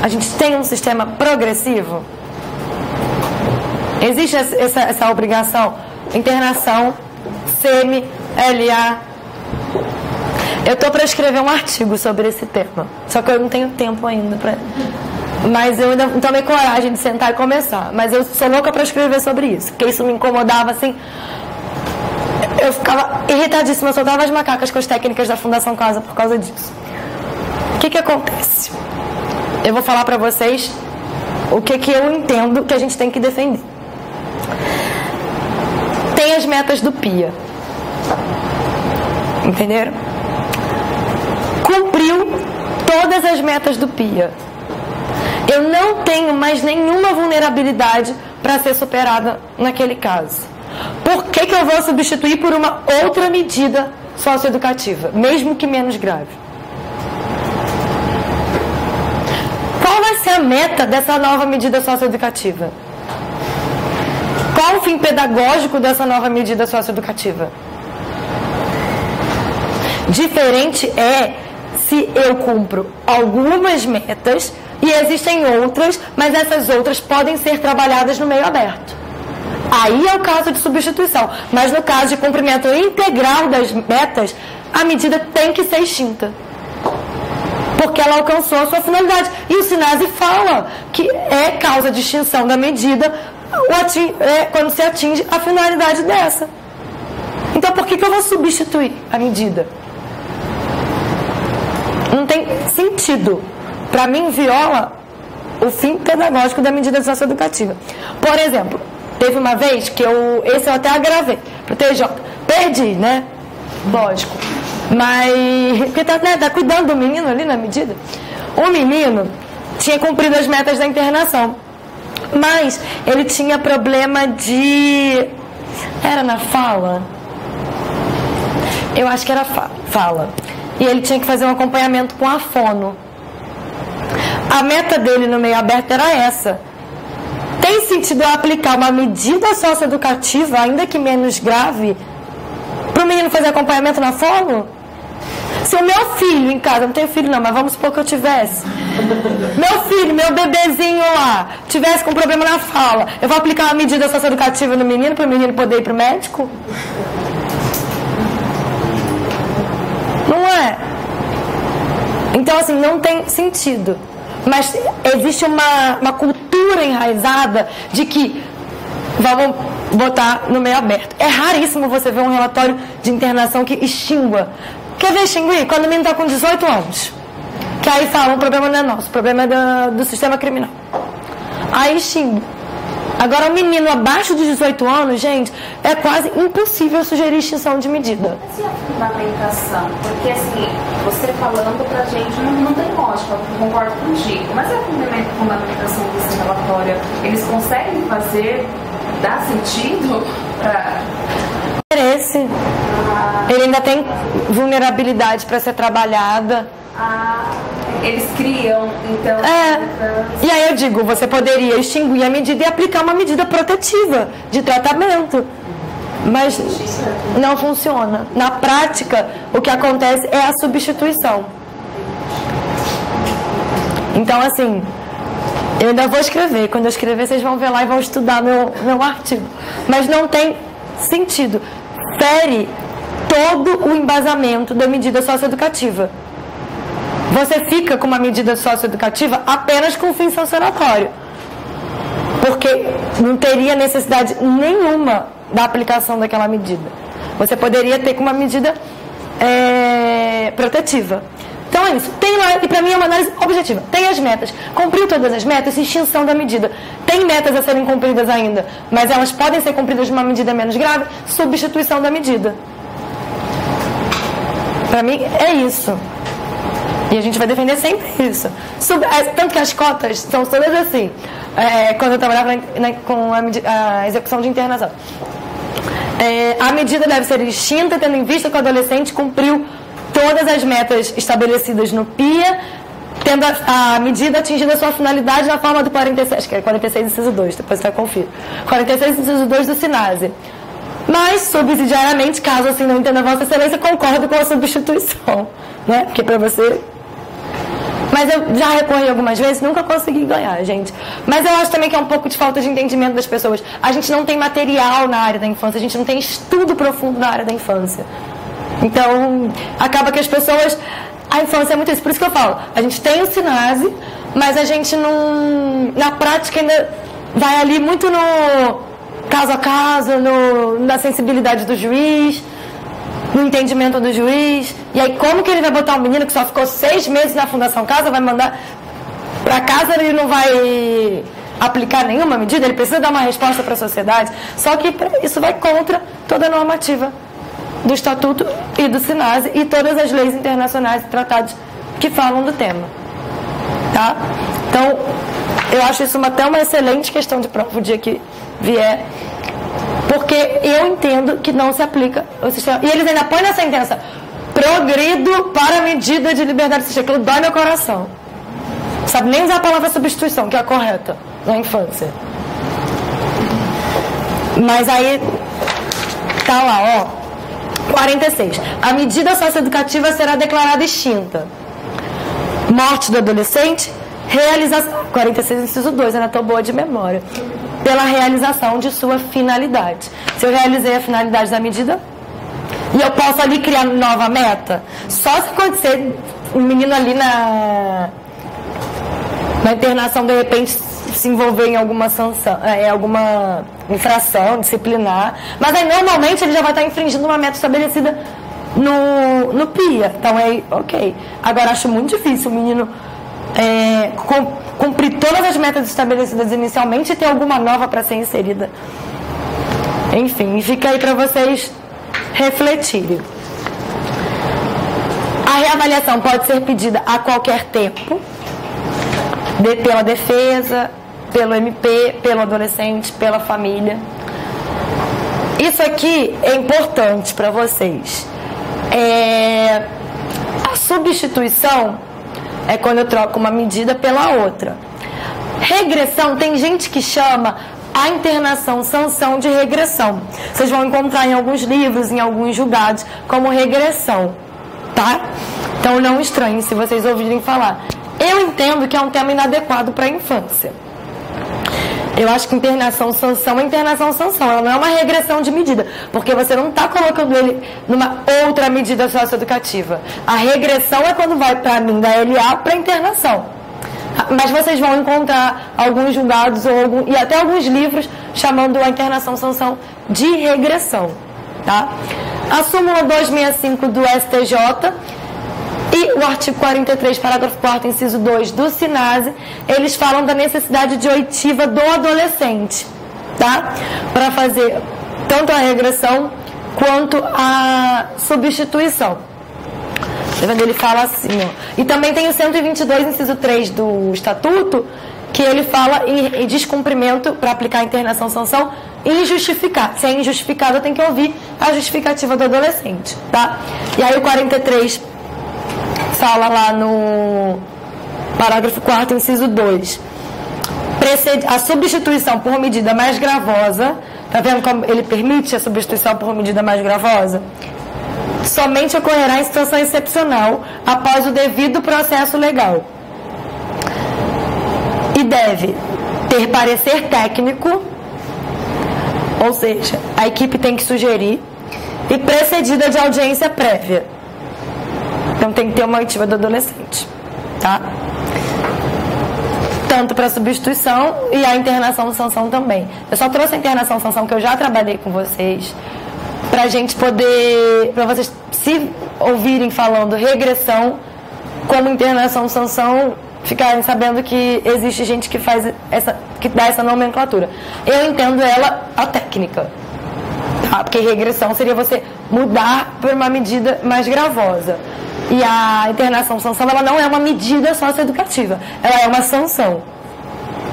A gente tem um sistema progressivo? Existe essa obrigação? Internação, SEMI, LA. Eu estou para escrever um artigo sobre esse tema, só que eu não tenho tempo ainda para... Mas eu ainda não tomei coragem de sentar e começar. Mas eu sou louca para escrever sobre isso, porque isso me incomodava assim. Eu ficava irritadíssima, eu soltava as macacas com as técnicas da Fundação Casa por causa disso. O que acontece? Eu vou falar para vocês o que eu entendo que a gente tem que defender. Tem as metas do PIA. Entenderam? Cumpriu todas as metas do PIA. Eu não tenho mais nenhuma vulnerabilidade para ser superada naquele caso. Por que eu vou substituir por uma outra medida socioeducativa, mesmo que menos grave? Qual vai ser a meta dessa nova medida socioeducativa? Qual o fim pedagógico dessa nova medida socioeducativa? Diferente é se eu cumpro algumas metas e existem outras, mas essas outras podem ser trabalhadas no meio aberto. Aí é o caso de substituição. Mas no caso de cumprimento integral das metas, a medida tem que ser extinta. Porque ela alcançou a sua finalidade. E o SINASE fala que é causa de extinção da medida quando se atinge a finalidade dessa. Então por que eu vou substituir a medida? Não tem sentido. Para mim, viola o fim pedagógico da medida socioeducativa. Por exemplo, teve uma vez que esse eu até agravei pro TJ. Perdi, né? Lógico. Mas, porque tá cuidando do menino ali na medida. O menino tinha cumprido as metas da internação. Mas ele tinha problema de... Era na fala? Eu acho que era fala. E ele tinha que fazer um acompanhamento com a fono. A meta dele no meio aberto era essa. Tem sentido eu aplicar uma medida socioeducativa, ainda que menos grave, para o menino fazer acompanhamento na fono? Se o meu filho em casa, não tenho filho não, mas vamos supor que eu tivesse. Meu filho, meu bebezinho lá, tivesse com problema na fala, eu vou aplicar uma medida socioeducativa no menino, para o menino poder ir para o médico? Não é? Então, assim, não tem sentido. Mas existe uma cultura enraizada de que vamos botar no meio aberto. É raríssimo você ver um relatório de internação que extingua. Quer ver extinguir? Quando o menino está com 18 anos. Que aí fala, o problema não é nosso, o problema é do sistema criminal. Aí extingue. Agora, um menino abaixo de 18 anos, gente, é quase impossível sugerir extinção de medida. Mas e a fundamentação? Porque, assim, você falando pra gente não tem lógica, eu concordo contigo. Mas a fundamentação desse relatório, eles conseguem fazer, dá sentido para... Interesse. Ele ainda tem vulnerabilidade para ser trabalhada. Eles criam, então... E aí eu digo, você poderia extinguir a medida e aplicar uma medida protetiva de tratamento. Mas não funciona. Na prática, o que acontece é a substituição. Então, assim, eu ainda vou escrever. Quando eu escrever, vocês vão ver lá e vão estudar meu artigo. Mas não tem sentido. Fere todo o embasamento da medida socioeducativa. Você fica com uma medida socioeducativa apenas com fim sancionatório. Porque não teria necessidade nenhuma da aplicação daquela medida. Você poderia ter com uma medida protetiva. Então é isso. Tem lá, e para mim é uma análise objetiva. Tem as metas. Cumpriu todas as metas, extinção da medida. Tem metas a serem cumpridas ainda, mas elas podem ser cumpridas de uma medida menos grave, substituição da medida. Para mim é isso. E a gente vai defender sempre isso. Tanto que as cotas são todas assim. Quando eu trabalhava com a execução de internação. A medida deve ser extinta, tendo em vista que o adolescente cumpriu todas as metas estabelecidas no PIA, tendo a medida atingido a sua finalidade na forma do 46, acho que é 46 inciso 2, depois você vai conferir. 46 inciso 2 do SINASE. Mas, subsidiariamente, caso assim não entenda a Vossa Excelência, concordo com a substituição. Né? Porque para você... Mas eu já recorri algumas vezes, nunca consegui ganhar, gente. Mas eu acho também que é um pouco de falta de entendimento das pessoas. A gente não tem material na área da infância, a gente não tem estudo profundo na área da infância. Então, acaba que as pessoas... A infância é muito isso. Por isso que eu falo, a gente tem o SINASE, mas a gente não... Na prática ainda vai ali muito no caso a caso, na sensibilidade do juiz, no entendimento do juiz. E aí, como que ele vai botar um menino que só ficou 6 meses na Fundação Casa, vai mandar para casa, ele não vai aplicar nenhuma medida, ele precisa dar uma resposta para a sociedade. Só que isso vai contra toda a normativa do Estatuto e do SINASE e todas as leis internacionais e tratados que falam do tema. Tá? Então, eu acho isso até uma excelente questão de prova o dia que vier, porque eu entendo que não se aplica o sistema. E eles ainda põem na sentença: progrido para a medida de liberdade assistida. Aquilo dói meu coração. Sabe nem usar a palavra substituição, que é a correta na infância. Mas aí tá lá, ó, 46. A medida socioeducativa será declarada extinta. Morte do adolescente, realização. 46, inciso 2, eu ainda tô boa de memória. Pela realização de sua finalidade. Se eu realizei a finalidade da medida, e eu posso ali criar nova meta, só se acontecer um menino ali na internação, de repente, se envolver em alguma sanção, alguma infração disciplinar, mas aí normalmente ele já vai estar infringindo uma meta estabelecida no PIA, então é ok. Agora acho muito difícil o menino cumprir todas as metas estabelecidas inicialmente e ter alguma nova para ser inserida. Enfim, fica aí para vocês refletirem. A reavaliação pode ser pedida a qualquer tempo, pela defesa, pelo MP, pelo adolescente, pela família. Isso aqui é importante para vocês. A substituição é quando eu troco uma medida pela outra. Regressão, tem gente que chama a internação sanção de regressão. Vocês vão encontrar em alguns livros, em alguns julgados, como regressão, tá? Então não estranhem se vocês ouvirem falar. Eu entendo que é um tema inadequado para a infância. Eu acho que internação sanção é internação sanção, ela não é uma regressão de medida, porque você não está colocando ele numa outra medida socioeducativa. A regressão é quando vai para mim da LA para internação. Mas vocês vão encontrar alguns julgados e até alguns livros chamando a internação sanção de regressão, tá? A súmula 265 do STJ e o artigo 43, parágrafo 4º, inciso 2 do SINASE, eles falam da necessidade de oitiva do adolescente, tá? Para fazer tanto a regressão quanto a substituição. Ele fala assim, ó. E também tem o 122, inciso 3 do Estatuto, que ele fala em descumprimento para aplicar a internação sanção injustificado. Se é injustificado, tem que ouvir a justificativa do adolescente, tá? E aí o 43 fala lá no parágrafo 4º, inciso 2. A substituição por medida mais gravosa, tá vendo como ele permite a substituição por medida mais gravosa? Somente ocorrerá em situação excepcional após o devido processo legal. E deve ter parecer técnico, ou seja, a equipe tem que sugerir, e precedida de audiência prévia. Então tem que ter uma oitiva do adolescente, tá? Tanto para substituição e a internação sanção também. Eu só trouxe a internação sanção que eu já trabalhei com vocês, pra gente poder, pra vocês se ouvirem falando regressão como internação sanção, ficarem sabendo que existe gente que faz que dá essa nomenclatura. Eu entendo ela a técnica, tá? Porque regressão seria você mudar por uma medida mais gravosa. E a internação sanção, ela não é uma medida socioeducativa, ela é uma sanção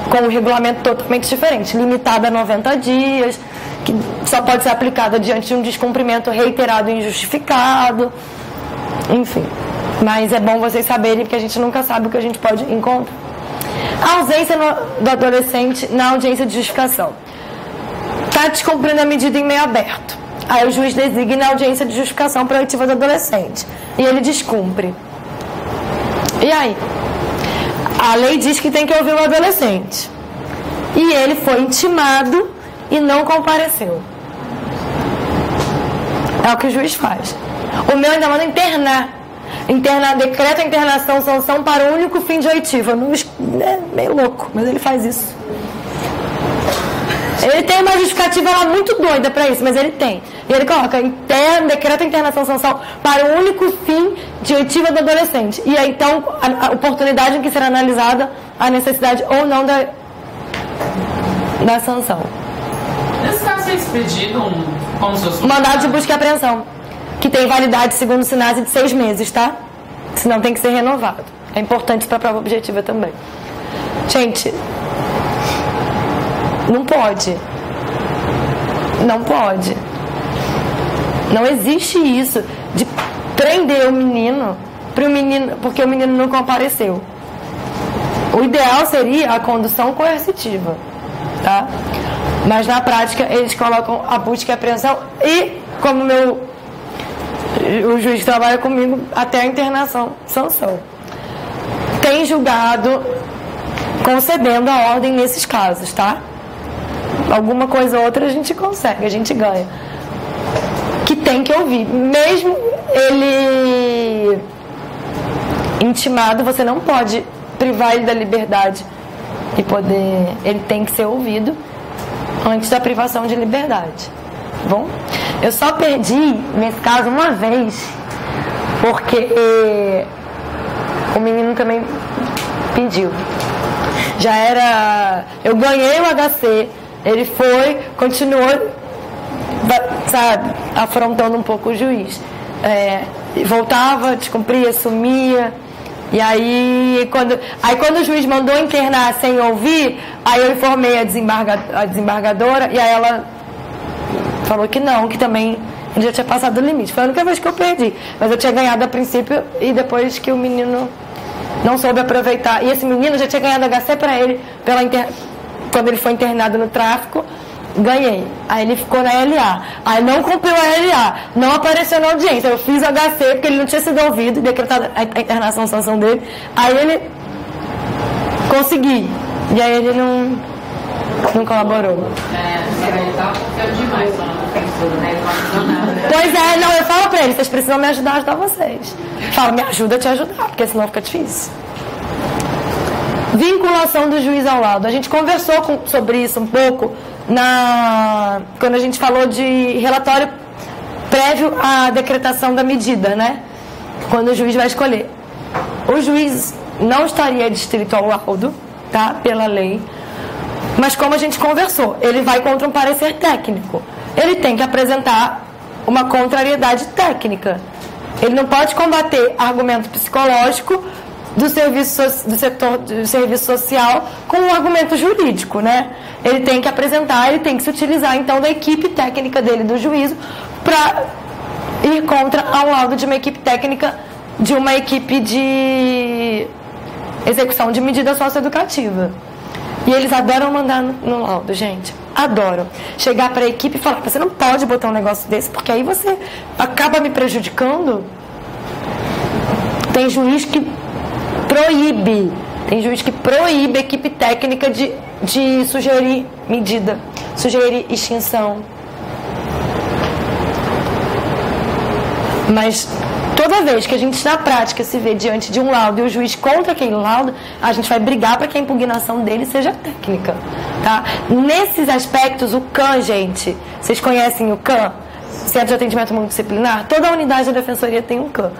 com um regulamento totalmente diferente, limitada a 90 dias, que só pode ser aplicada diante de um descumprimento reiterado e injustificado, enfim. Mas é bom vocês saberem, porque a gente nunca sabe o que a gente pode encontrar. A ausência do adolescente na audiência de justificação. Está descumprindo a medida em meio aberto. Aí o juiz designa a audiência de justificação para a oitiva do adolescente. E ele descumpre. E aí? A lei diz que tem que ouvir o adolescente. E ele foi intimado e não compareceu. É o que o juiz faz. O meu ainda manda decreta a internação sanção para o único fim de oitiva. É meio louco, mas ele faz isso. Ele tem uma justificativa lá muito doida para isso, mas ele tem. E ele coloca, decreta a internação sanção para o único fim de oitiva do adolescente. E aí, então, a oportunidade em que será analisada a necessidade ou não da sanção. Nesse caso, é expedido como se fosse mandado de busca e apreensão. que tem validade, segundo o SINASE, de 6 meses, tá? Senão tem que ser renovado. É importante para a prova objetiva também. Gente, não pode. Não pode. Não existe isso de prender o menino, porque o menino não compareceu. O ideal seria a condução coercitiva, tá? Mas na prática eles colocam a busca e apreensão e, como o juiz que trabalha comigo, até a internação, sanção. Tem julgado concedendo a ordem nesses casos, tá? Alguma coisa ou outra a gente consegue, a gente ganha. Que tem que ouvir. Mesmo ele intimado, você não pode privar ele da liberdade e poder... Ele tem que ser ouvido antes da privação de liberdade. Bom, eu só perdi, nesse caso, uma vez, porque o menino também pediu. Já era... Eu ganhei o HC, ele foi, continuou, sabe, afrontando um pouco o juiz. Voltava, descumpria, sumia. E aí quando o juiz mandou internar sem ouvir, aí eu informei a desembargadora, e aí ela falou que não, que também ele já tinha passado o limite. Foi a única vez que eu perdi. Mas eu tinha ganhado a princípio, e depois que o menino não soube aproveitar. E esse menino já tinha ganhado HC para ele, quando ele foi internado no tráfico, ganhei. Aí ele ficou na LA. Aí não cumpriu a LA, não apareceu na audiência. Eu fiz o HC porque ele não tinha sido ouvido, decretado a internação, sanção dele. Aí ele consegui. E aí ele não colaborou. Ele estava confiando demais lá na defensora, né? Ele não ajudou nada. Pois é, não, eu falo pra eles, vocês precisam me ajudar a ajudar vocês. Falo, me ajuda a te ajudar, porque senão fica difícil. Vinculação do juiz ao laudo. A gente conversou sobre isso um pouco quando a gente falou de relatório prévio à decretação da medida, né? Quando o juiz vai escolher. O juiz não estaria adstrito ao laudo, tá? Pela lei. Mas como a gente conversou, ele vai contra um parecer técnico. Ele tem que apresentar uma contrariedade técnica. Ele não pode combater argumento psicológico do setor do serviço social com um argumento jurídico, né? Ele tem que apresentar, ele tem que se utilizar então da equipe técnica dele do juízo para ir contra ao laudo de uma equipe técnica, de uma equipe de execução de medida socioeducativa. E eles adoram mandar no laudo, gente. Adoram. Chegar para a equipe e falar, você não pode botar um negócio desse, porque aí você acaba me prejudicando. Tem juiz que proíbe. Tem juiz que proíbe a equipe técnica de sugerir medida, sugerir extinção. Mas toda vez que a gente na prática se vê diante de um laudo e o juiz contra aquele laudo, a gente vai brigar para que a impugnação dele seja técnica, tá? Nesses aspectos, o CAN, gente, vocês conhecem o CAN? Centro de Atendimento Multidisciplinar? Toda a unidade da Defensoria tem um CAN,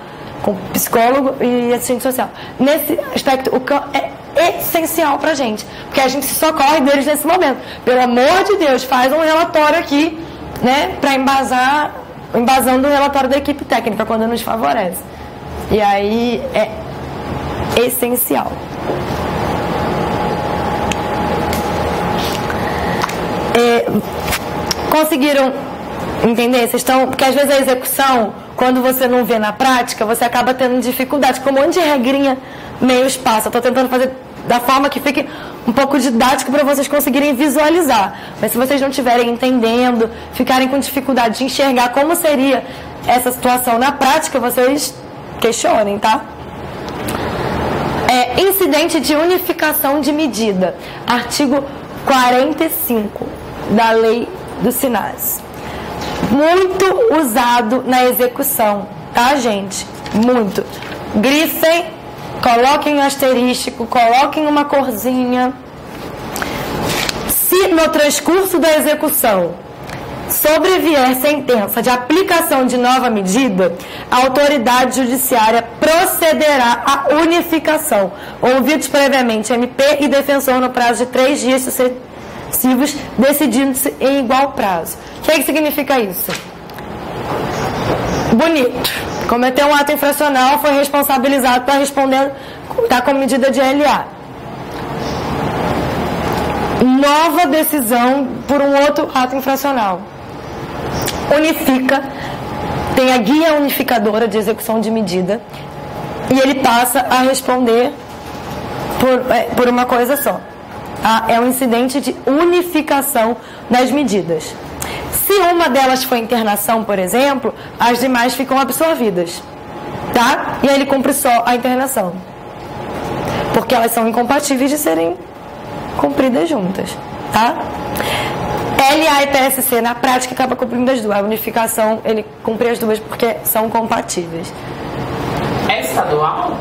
com psicólogo e assistente social. Nesse aspecto, o CAN é essencial pra gente, porque a gente se socorre deles nesse momento. Pelo amor de Deus, faz um relatório aqui, né, para embasando o relatório da equipe técnica, quando nos favorece. E aí é essencial. Conseguiram entender? Vocês estão... Porque às vezes a execução, quando você não vê na prática, você acaba tendo dificuldade, com um monte de regrinha meio espaço. Eu estou tentando fazer da forma que fique um pouco didático para vocês conseguirem visualizar. Mas se vocês não estiverem entendendo, ficarem com dificuldade de enxergar como seria essa situação na prática, vocês questionem, tá? Incidente de unificação de medida. Artigo 45 da lei do SINASE. Muito usado na execução, tá, gente? Muito. Grifem, coloquem um asterístico, coloquem uma corzinha. Se no transcurso da execução sobrevier sentença de aplicação de nova medida, a autoridade judiciária procederá à unificação, ouvidos previamente MP e defensor no prazo de 3 dias sucessivos, decidindo-se em igual prazo. O que significa isso? Bonito. Cometeu um ato infracional, foi responsabilizado para responder, está com medida de LA. Nova decisão por um outro ato infracional. Unifica, tem a guia unificadora de execução de medida e ele passa a responder por uma coisa só. Tá? É um incidente de unificação das medidas. Se uma delas for internação, por exemplo, as demais ficam absorvidas. Tá? E aí ele cumpre só a internação. Porque elas são incompatíveis de serem cumpridas juntas. Tá? LA e PSC, na prática, acaba cumprindo as duas. A unificação, ele cumpre as duas porque são compatíveis. É estadual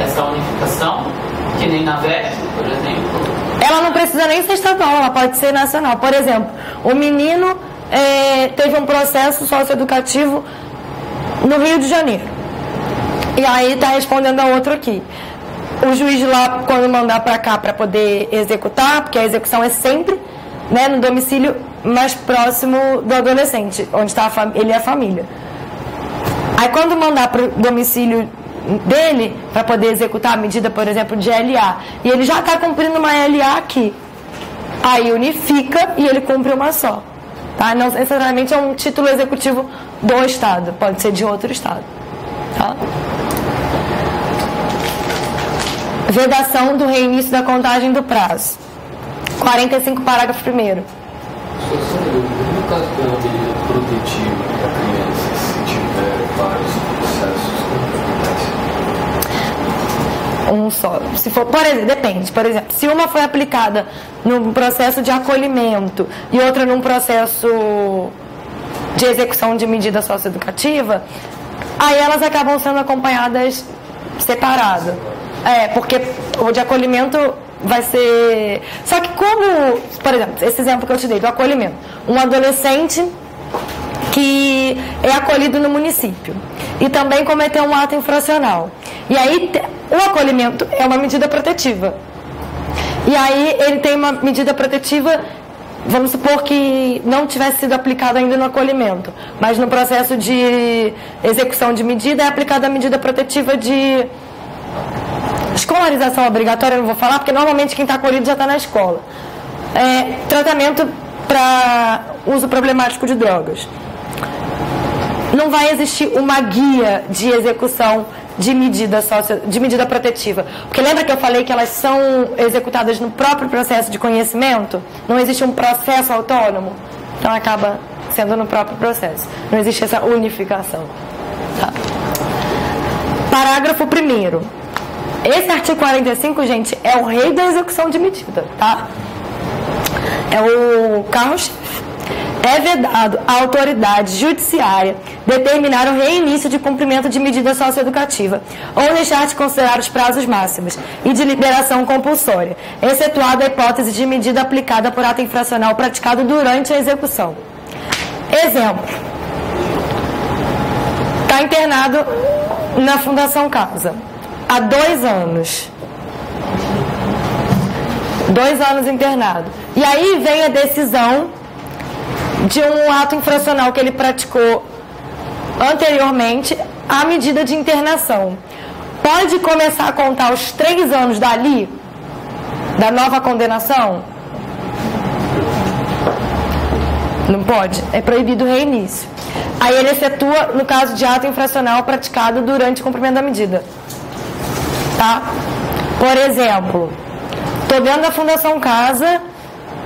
essa unificação? Que nem na VET, por exemplo? Ela não precisa nem ser estadual, ela pode ser nacional. Por exemplo, o menino teve um processo socioeducativo no Rio de Janeiro. E aí está respondendo a outro aqui. O juiz lá, quando mandar para cá para poder executar, porque a execução é sempre, né, no domicílio mais próximo do adolescente, onde está ele e a família. Aí quando mandar para o domicílio dele, para poder executar a medida, por exemplo, de LA, e ele já está cumprindo uma LA aqui, aí unifica e ele cumpre uma só. Tá? Não necessariamente é um título executivo do Estado, pode ser de outro Estado. Tá? Vedação do reinício da contagem do prazo. 45, parágrafo 1º. No caso da medida protetiva para crianças, se tiver vários processos, um só. Se for, por exemplo, depende. Por exemplo, se uma foi aplicada num processo de acolhimento e outra num processo de execução de medida socioeducativa, aí elas acabam sendo acompanhadas separado. Porque o de acolhimento vai ser... Só que como, por exemplo, esse exemplo que eu te dei do acolhimento, um adolescente que é acolhido no município e também cometeu um ato infracional. E aí o acolhimento é uma medida protetiva. E aí ele tem uma medida protetiva, vamos supor que não tivesse sido aplicado ainda no acolhimento, mas no processo de execução de medida é aplicada a medida protetiva de escolarização obrigatória, eu não vou falar, porque normalmente quem está acolhido já está na escola. Tratamento para uso problemático de drogas. Não vai existir uma guia de execução de medida protetiva. Porque lembra que eu falei que elas são executadas no próprio processo de conhecimento? Não existe um processo autônomo? Então acaba sendo no próprio processo. Não existe essa unificação. Tá? Parágrafo 1º. Esse artigo 45, gente, é o rei da execução de medida, tá? É o carro-chefe. É vedado à autoridade judiciária determinar o reinício de cumprimento de medida socioeducativa ou deixar de considerar os prazos máximos e de liberação compulsória, excetuada a hipótese de medida aplicada por ato infracional praticado durante a execução. Exemplo. Está internado na Fundação Casa há 2 anos. 2 anos internado. E aí vem a decisão de um ato infracional que ele praticou anteriormente à medida de internação. Pode começar a contar os 3 anos dali, da nova condenação? Não pode. É proibido o reinício. Aí ele excetua no caso de ato infracional praticado durante o cumprimento da medida. Tá? Por exemplo, estou dentro da Fundação Casa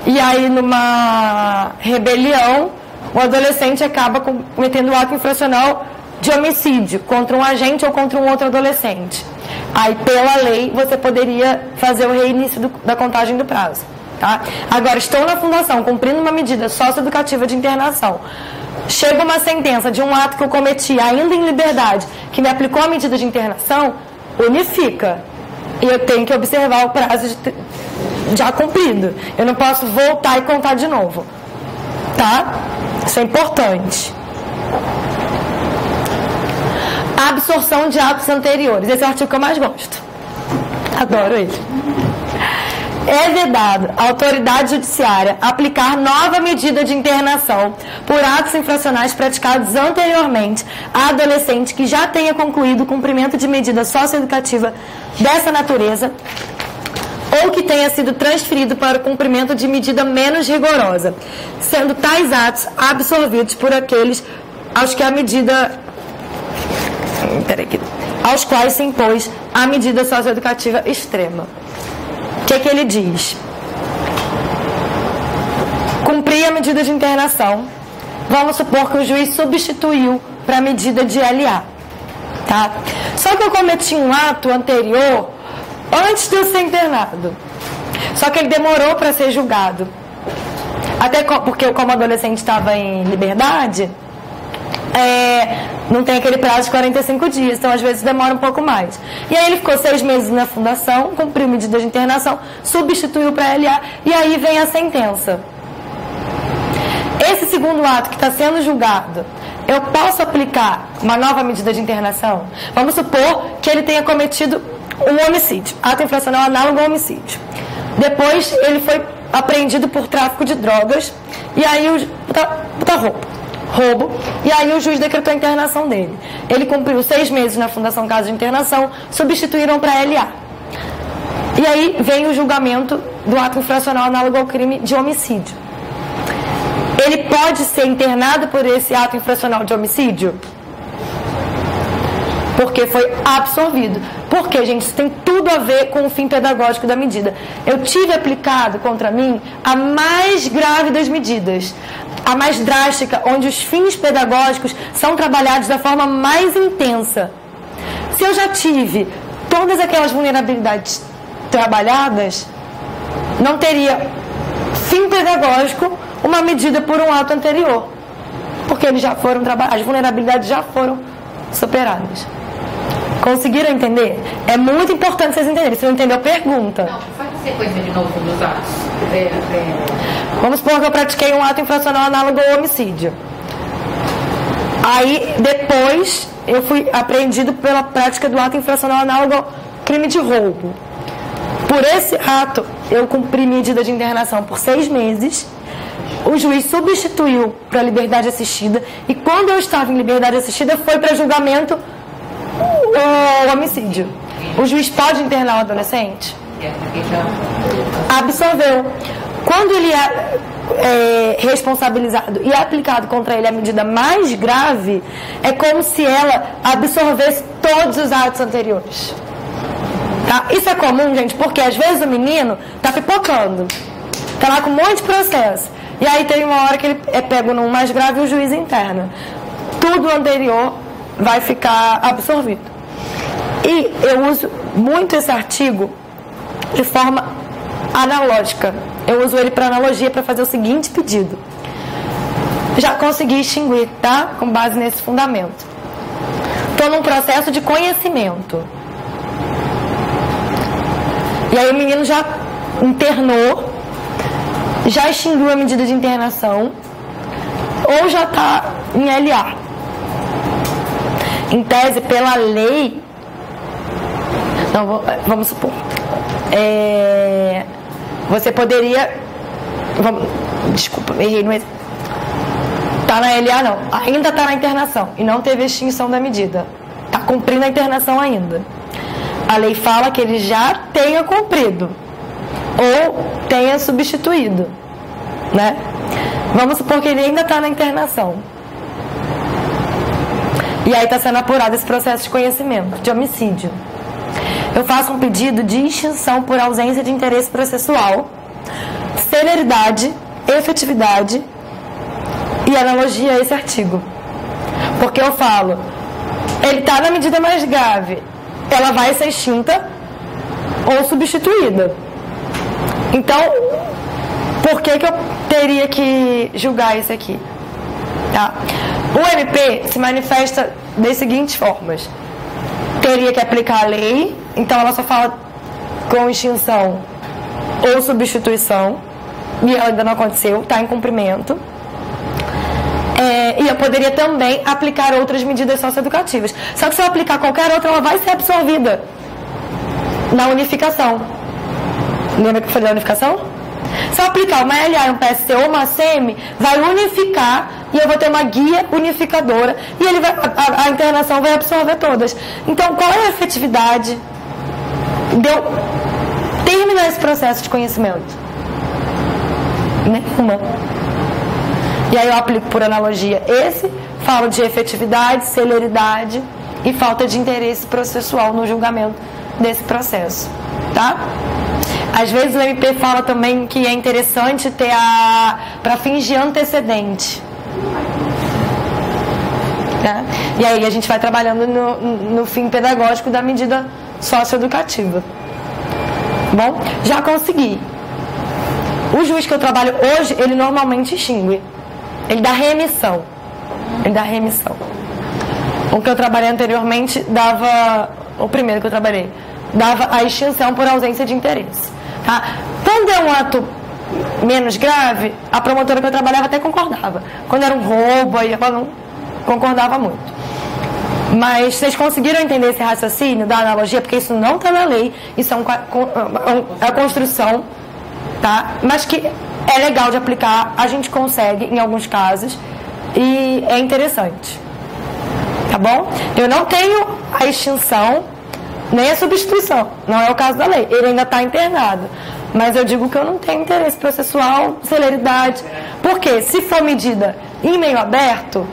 e aí numa rebelião o adolescente acaba cometendo um ato infracional de homicídio contra um agente ou contra um outro adolescente. Aí pela lei você poderia fazer o reinício da contagem do prazo. Tá? Agora estou na fundação cumprindo uma medida socioeducativa de internação. Chega uma sentença de um ato que eu cometi ainda em liberdade que me aplicou a medida de internação, unifica. E eu tenho que observar o prazo já cumprido. Eu não posso voltar e contar de novo. Tá? Isso é importante. Absorção de atos anteriores. Esse é o artigo que eu mais gosto. Adoro ele. é vedado à autoridade judiciária aplicar nova medida de internação por atos infracionais praticados anteriormente a adolescente que já tenha concluído o cumprimento de medida socioeducativa dessa natureza ou que tenha sido transferido para o cumprimento de medida menos rigorosa, sendo tais atos absorvidos por aqueles aos que a medida... aos quais se impôs a medida socioeducativa extrema. O que ele diz? Cumprir a medida de internação. Vamos supor que o juiz substituiu para a medida de LA. Tá? Só que eu cometi um ato anterior antes de eu ser internado. Só que ele demorou para ser julgado. Até porque, como adolescente estava em liberdade, não tem aquele prazo de 45 dias, então às vezes demora um pouco mais. E aí ele ficou 6 meses na fundação, cumpriu medida de internação, substituiu para LA, e aí vem a sentença. Esse segundo ato que está sendo julgado, eu posso aplicar uma nova medida de internação? Vamos supor que ele tenha cometido um homicídio, ato infracional análogo ao homicídio. Depois ele foi apreendido por tráfico de drogas, e aí roubo, e aí o juiz decretou a internação dele. Ele cumpriu 6 meses na Fundação Casa de Internação, substituíram para LA. E aí vem o julgamento do ato infracional análogo ao crime de homicídio. Ele pode ser internado por esse ato infracional de homicídio? Porque foi absorvido. Porque, gente, isso tem tudo a ver com o fim pedagógico da medida. Eu tive aplicado contra mim a mais grave das medidas, a mais drástica, onde os fins pedagógicos são trabalhados da forma mais intensa. Se eu já tive todas aquelas vulnerabilidades trabalhadas, não teria fim pedagógico uma medida por um ato anterior, porque eles já foram as vulnerabilidades já foram superadas. Conseguiram entender? É muito importante vocês entenderem. Se não entendeu, pergunta. Não, faz a sequência de novo dos atos. Vamos supor que eu pratiquei um ato infracional análogo ao homicídio. Aí, depois, eu fui apreendido pela prática do ato infracional análogo ao crime de roubo. Por esse ato, eu cumpri medida de internação por 6 meses. O juiz substituiu para liberdade assistida. E quando eu estava em liberdade assistida, foi para julgamento o homicídio. O juiz pode internar o adolescente? Absorveu. Quando ele é responsabilizado e é aplicado contra ele a medida mais grave, é como se ela absorvesse todos os atos anteriores. Tá? Isso é comum, gente, porque às vezes o menino tá pipocando, tá lá com um monte de processo, e aí tem uma hora que ele é pego num mais grave e o juiz interna. Tudo anterior vai ficar absorvido. E eu uso muito esse artigo de forma analógica. Eu uso ele para analogia para fazer o seguinte pedido. Já consegui extinguir, tá? Com base nesse fundamento. Estou num processo de conhecimento. E aí o menino já internou, já extinguiu a medida de internação, ou já está em LA. Em tese, pela lei... Não, vamos supor. Você poderia... Desculpa, errei. Não está na LA, não. Ainda está na internação. E não teve extinção da medida. Está cumprindo a internação ainda. A lei fala que ele já tenha cumprido. Ou tenha substituído. Né? Vamos supor que ele ainda está na internação. E aí está sendo apurado esse processo de conhecimento, de homicídio. Eu faço um pedido de extinção por ausência de interesse processual, celeridade, efetividade e analogia a esse artigo. Porque eu falo, ele está na medida mais grave, ela vai ser extinta ou substituída. Então, por que eu teria que julgar isso aqui? Tá? O MP se manifesta das seguintes formas. Teria que aplicar a lei, então ela só fala com extinção ou substituição, e ela ainda não aconteceu, está em cumprimento. E eu poderia também aplicar outras medidas socioeducativas. Só que se eu aplicar qualquer outra, ela vai ser absorvida na unificação. Lembra que eu falei da unificação? Se eu aplicar uma LA, um PSC ou uma ACM, vai unificar e eu vou ter uma guia unificadora e ele vai, a internação vai absorver todas. Então, qual é a efetividade de eu terminar esse processo de conhecimento? Nenhuma. E aí eu aplico por analogia falo de efetividade, celeridade e falta de interesse processual no julgamento desse processo, tá? Às vezes o MP fala também que é interessante ter para fins de antecedente, né? E aí a gente vai trabalhando no fim pedagógico da medida socioeducativa. Bom, já consegui. O juiz que eu trabalho hoje, ele normalmente extingue. Ele dá remissão. O que eu trabalhei anteriormente o primeiro que eu trabalhei, dava a extinção por ausência de interesse. Tá? Quando é um ato menos grave, a promotora que eu trabalhava até concordava. Quando era um roubo, aí ela não concordava muito. Mas vocês conseguiram entender esse raciocínio da analogia? Porque isso não está na lei, isso é a construção, tá? Mas que é legal de aplicar, a gente consegue em alguns casos e é interessante. Tá bom? Eu não tenho a extinção nem a substituição, não é o caso da lei, ele ainda está internado, mas eu digo que eu não tenho interesse processual, celeridade, porque se for medida em meio aberto,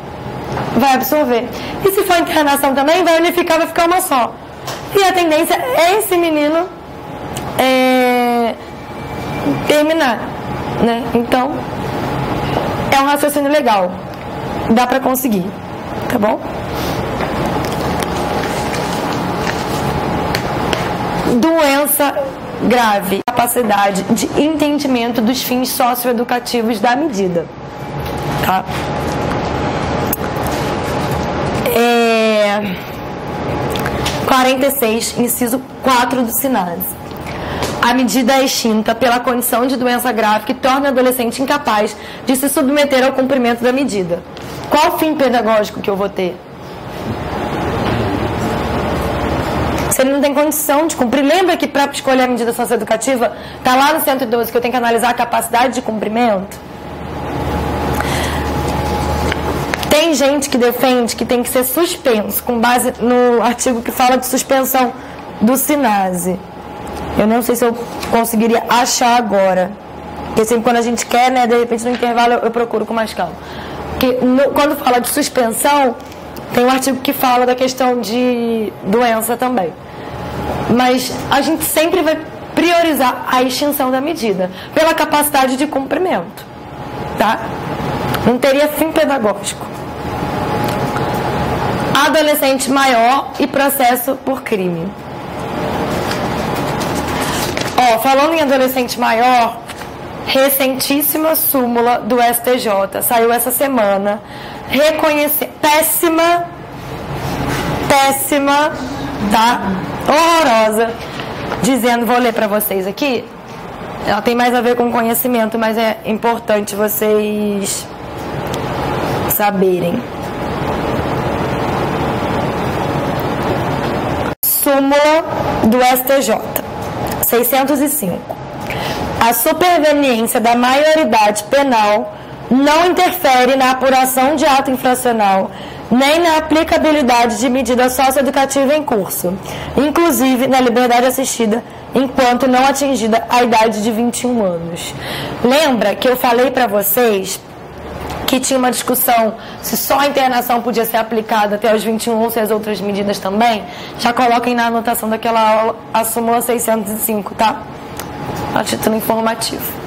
vai absorver, e se for internação também, vai unificar, vai ficar uma só, e a tendência é esse menino terminar, né? Então é um raciocínio legal, dá para conseguir, tá bom? Doença grave, capacidade de entendimento dos fins socioeducativos da medida, tá? 46, inciso 4 do SINASE. A medida é extinta pela condição de doença grave que torna o adolescente incapaz de se submeter ao cumprimento da medida. Qual o fim pedagógico que eu vou ter? Se ele não tem condição de cumprir, lembra que para escolher a medida socioeducativa está lá no 112 que eu tenho que analisar a capacidade de cumprimento? Tem gente que defende que tem que ser suspenso, com base no artigo que fala de suspensão do SINASE. Eu não sei se eu conseguiria achar agora, porque sempre quando a gente quer, né, de repente no intervalo eu procuro com mais calma. Porque quando fala de suspensão, tem um artigo que fala da questão de doença também. Mas a gente sempre vai priorizar a extinção da medida pela capacidade de cumprimento, tá? Não teria fim pedagógico. Adolescente maior e processo por crime. Falando em adolescente maior, recentíssima súmula do STJ, saiu essa semana, péssima, tá? Horrorosa, dizendo, vou ler para vocês aqui, ela tem mais a ver com conhecimento, mas é importante vocês saberem. Súmula do STJ 605. A superveniência da maioridade penal não interfere na apuração de ato infracional nem na aplicabilidade de medida socioeducativa em curso, inclusive na liberdade assistida, enquanto não atingida a idade de 21 anos. Lembra que eu falei para vocês que tinha uma discussão se só a internação podia ser aplicada até os 21 ou se as outras medidas também? Já coloquem na anotação daquela aula a súmula 605, tá? A título informativo.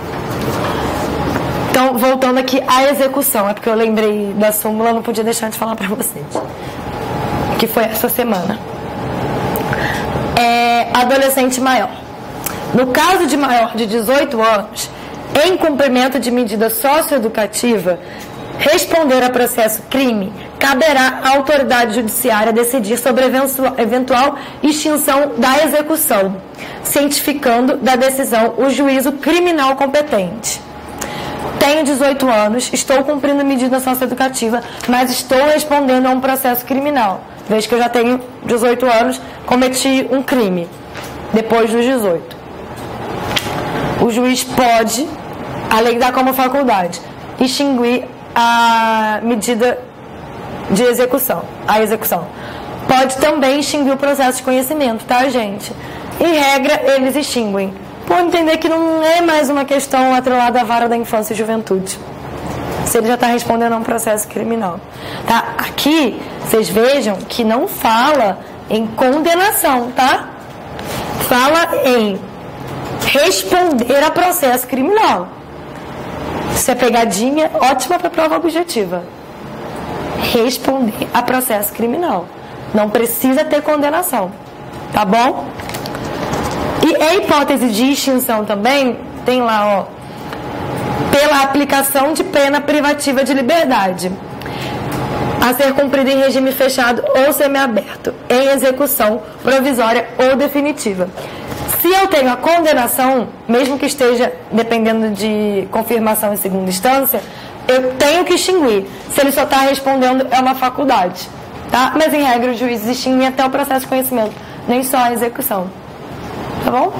Então, voltando aqui à execução, é porque eu lembrei da súmula, não podia deixar de falar para vocês, que foi essa semana. Adolescente maior. No caso de maior de 18 anos, em cumprimento de medida socioeducativa, responder a processo crime, caberá à autoridade judiciária decidir sobre eventual extinção da execução, cientificando da decisão o juízo criminal competente. Tenho 18 anos, estou cumprindo medida socioeducativa, mas estou respondendo a um processo criminal. Veja que eu já tenho 18 anos, cometi um crime depois dos 18. o juiz pode, a lei dá como faculdade, extinguir a medida de execução, a execução. Pode também extinguir o processo de conhecimento, tá, gente? Em regra, eles extinguem. Por entender que não é mais uma questão atrelada à vara da infância e juventude. Se ele já está respondendo a um processo criminal. Tá? Aqui, vocês vejam que não fala em condenação, tá? Fala em responder a processo criminal. Isso é pegadinha ótima para prova objetiva. Responder a processo criminal. Não precisa ter condenação. Tá bom? E a hipótese de extinção também tem lá, ó, pela aplicação de pena privativa de liberdade a ser cumprida em regime fechado ou semiaberto, em execução provisória ou definitiva. Se eu tenho a condenação, mesmo que esteja dependendo de confirmação em segunda instância, eu tenho que extinguir. Se ele só está respondendo, é uma faculdade. Tá? Mas, em regra, os juízes extinguem até o processo de conhecimento, nem só a execução. Tá bom?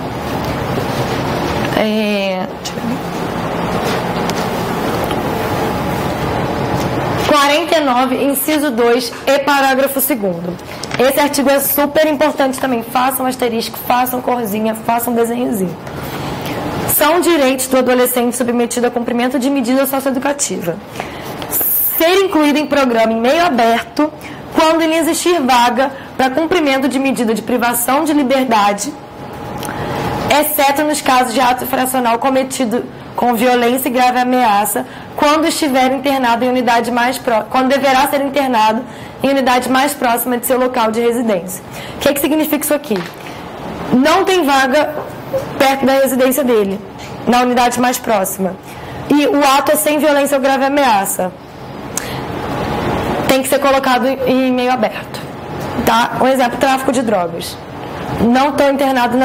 Deixa eu ver. 49, inciso 2 e parágrafo 2º. Esse artigo é super importante também. Façam asterisco, façam corzinha, façam desenhozinho. São direitos do adolescente submetido a cumprimento de medida socioeducativa. Ser incluído em programa em meio aberto quando lhe existir vaga para cumprimento de medida de privação de liberdade, exceto nos casos de ato infracional cometido com violência e grave ameaça, quando estiver internado em unidade mais quando deverá ser internado em unidade mais próxima de seu local de residência. O que significa isso aqui? Não tem vaga perto da residência dele, na unidade mais próxima. E o ato é sem violência ou grave ameaça. Tem que ser colocado em meio aberto. Tá? Um exemplo, tráfico de drogas. Não estou internado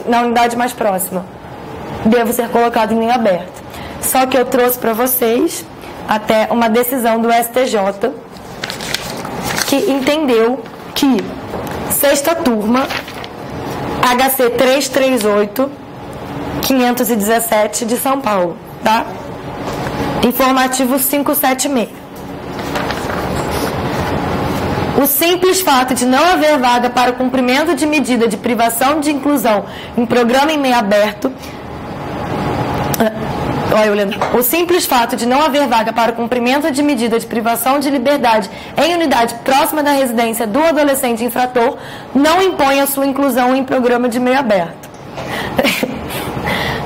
na unidade mais próxima. Devo ser colocado em meio aberto. Só que eu trouxe para vocês até uma decisão do STJ que entendeu que sexta turma, HC 338, 517 de São Paulo, tá? Informativo 576. O simples fato de não haver vaga para o cumprimento de medida de privação de inclusão em programa em meio aberto. O simples fato de não haver vaga para o cumprimento de medida de privação de liberdade em unidade próxima da residência do adolescente infrator não impõe a sua inclusão em programa de meio aberto.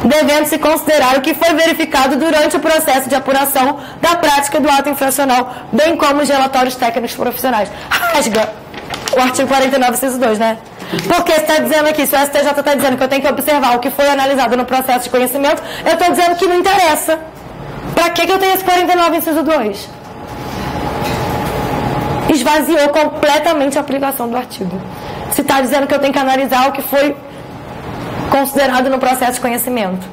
Devendo-se considerar o que foi verificado durante o processo de apuração da prática do ato infracional, bem como os relatórios técnicos profissionais. Rasga o artigo 49, inciso 2, né? Porque você está dizendo aqui, se o STJ está dizendo que eu tenho que observar o que foi analisado no processo de conhecimento, eu estou dizendo que não interessa. Para que eu tenho esse 49, inciso 2? Esvaziou completamente a aplicação do artigo. Se está dizendo que eu tenho que analisar o que foi considerado no processo de conhecimento.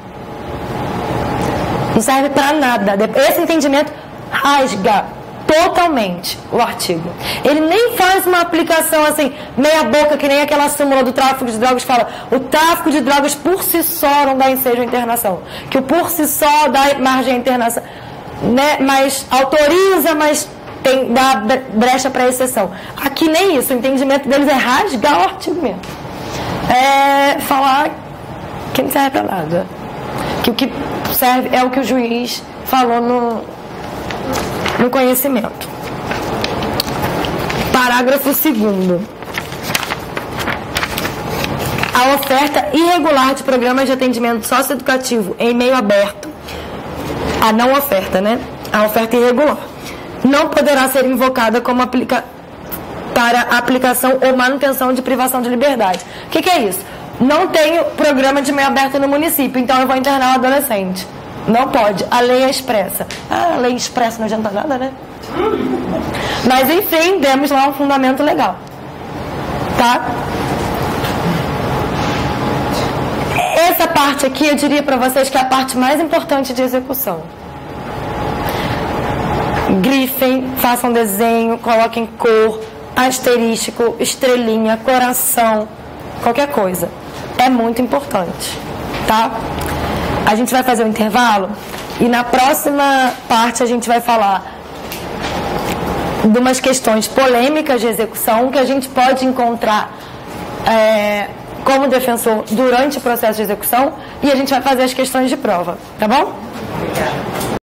Não serve para nada. Esse entendimento rasga totalmente o artigo. Ele nem faz uma aplicação assim, meia boca, que nem aquela súmula do tráfico de drogas fala. O tráfico de drogas por si só não dá ensejo à internação. Que o por si só dá margem à internação. Né? Mas autoriza, mas dá brecha para exceção. Aqui nem isso. O entendimento deles é rasgar o artigo mesmo. É falar que não serve para nada. Que o que serve é o que o juiz falou no conhecimento. Parágrafo 2º. A oferta irregular de programas de atendimento socioeducativo em meio aberto, a não oferta, né? A oferta irregular, não poderá ser invocada como para aplicação ou manutenção de privação de liberdade. O que é isso? Não tenho programa de meio aberto no município, então eu vou internar um adolescente. Não pode. A lei é expressa. A lei expressa não adianta nada, né? Mas, enfim, demos lá um fundamento legal. Tá? Essa parte aqui, eu diria para vocês que é a parte mais importante de execução. Grifem, façam desenho, coloquem cor, asterístico, estrelinha, coração, qualquer coisa. É muito importante, tá? A gente vai fazer um intervalo e na próxima parte a gente vai falar de umas questões polêmicas de execução que a gente pode encontrar como defensor durante o processo de execução, e a gente vai fazer as questões de prova, tá bom?